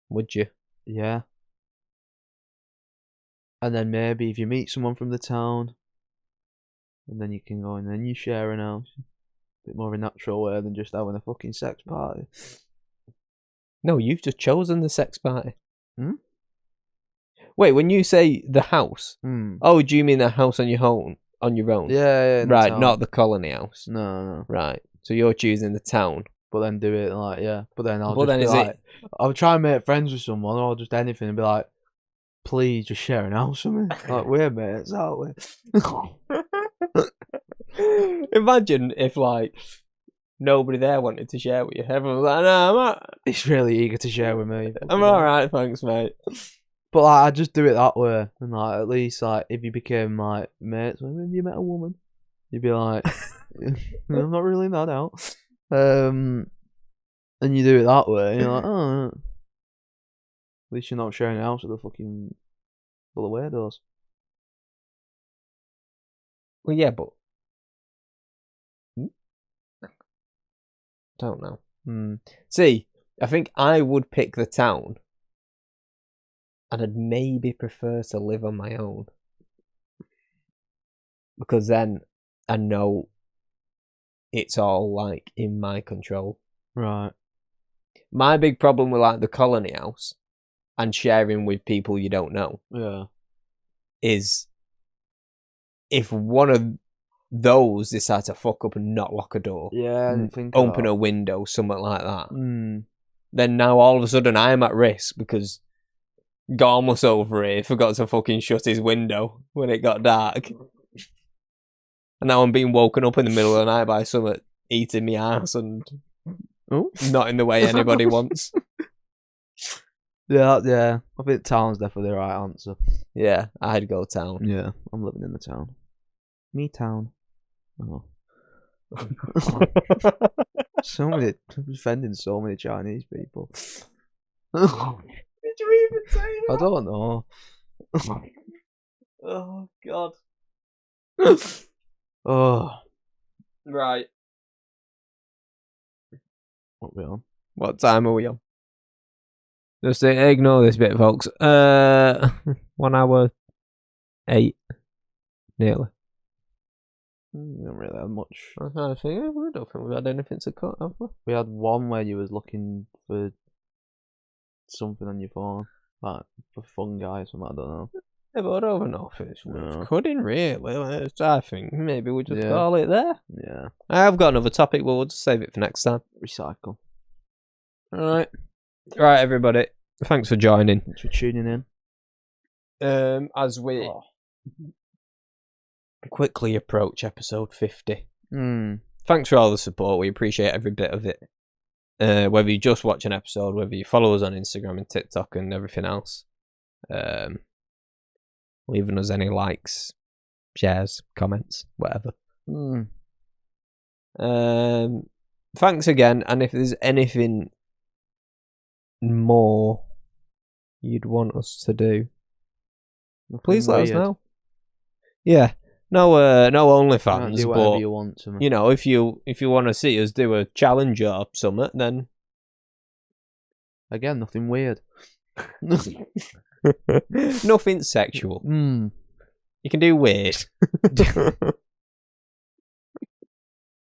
Would you? Yeah. And then maybe if you meet someone from the town, and then you can go and then you share an house. A bit more of a natural way than just having a fucking sex party. No, you've just chosen the sex party. Hmm? Wait, when you say the house, Hmm. oh, do you mean the house on your own? On your own? Yeah, right, not the colony house. No. Right, so you're choosing the town. But then do it like, yeah. But then I'll But just then be is like, it- I'll try and make friends with someone or just anything and be like, please just share an house with me. Like, we're mates, aren't we? Imagine if like nobody there wanted to share with you. Everyone was like, no, He's really eager to share with me. I'm alright, thanks, mate. But like, I just do it that way, and like at least like if you became like mates, if you met a woman, you'd be like, I'm not really that out. And you do it that way, and you're like, oh, at least you're not sharing a house with a fucking full of weirdos. Well, yeah, but don't know. See, I think I would pick the town, and I'd maybe prefer to live on my own, because then I know it's all like in my control. Right. My big problem with like the colony house and sharing with people you don't know, is if one of those decide to fuck up and not lock a door, open a window, something like that, then now all of a sudden I'm at risk because Gormless over here forgot to fucking shut his window when it got dark. And now I'm being woken up in the middle of the night by someone eating me ass and not in the way anybody wants. Yeah. I think town's definitely the right answer. Yeah, I'd go town. Yeah, I'm living in the town. Me town. Oh. Offending so many Chinese people. Did you even say that? I don't know. Oh, God. Oh. Right. What are we on? What time are we on? Just ignore this bit, folks. 1 hour 8. Nearly. We don't really have much. I don't think we've had anything to cut, have we? We had one where you was looking for something on your phone. Like, for fungi or something, I don't know. Yeah, but I don't know if it's worth cutting, really. I think maybe we'll just call it there. Yeah. I've got another topic, but we'll just save it for next time. Recycle. Alright. Right, everybody. Thanks for joining. Thanks for tuning in. As we quickly approach episode 50. Thanks for all the support. We appreciate every bit of it. Whether you just watch an episode, whether you follow us on Instagram and TikTok and everything else. Leaving us any likes, shares, comments, whatever. Thanks again, and if there's anything more you'd want us to do, please let us know. Yeah, no OnlyFans, do whatever but you want to. You know, if you want to see us do a challenge or something, then again, nothing weird. Nothing sexual. You can do weird.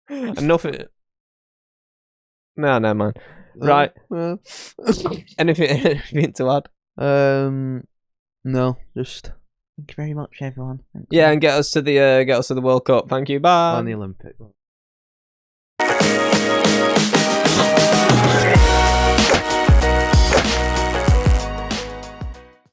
And nothing. No, man. Right. Anything to add? No. Just thank you very much, everyone. Yeah, and get us to the World Cup. Thank you. Bye. And the Olympics.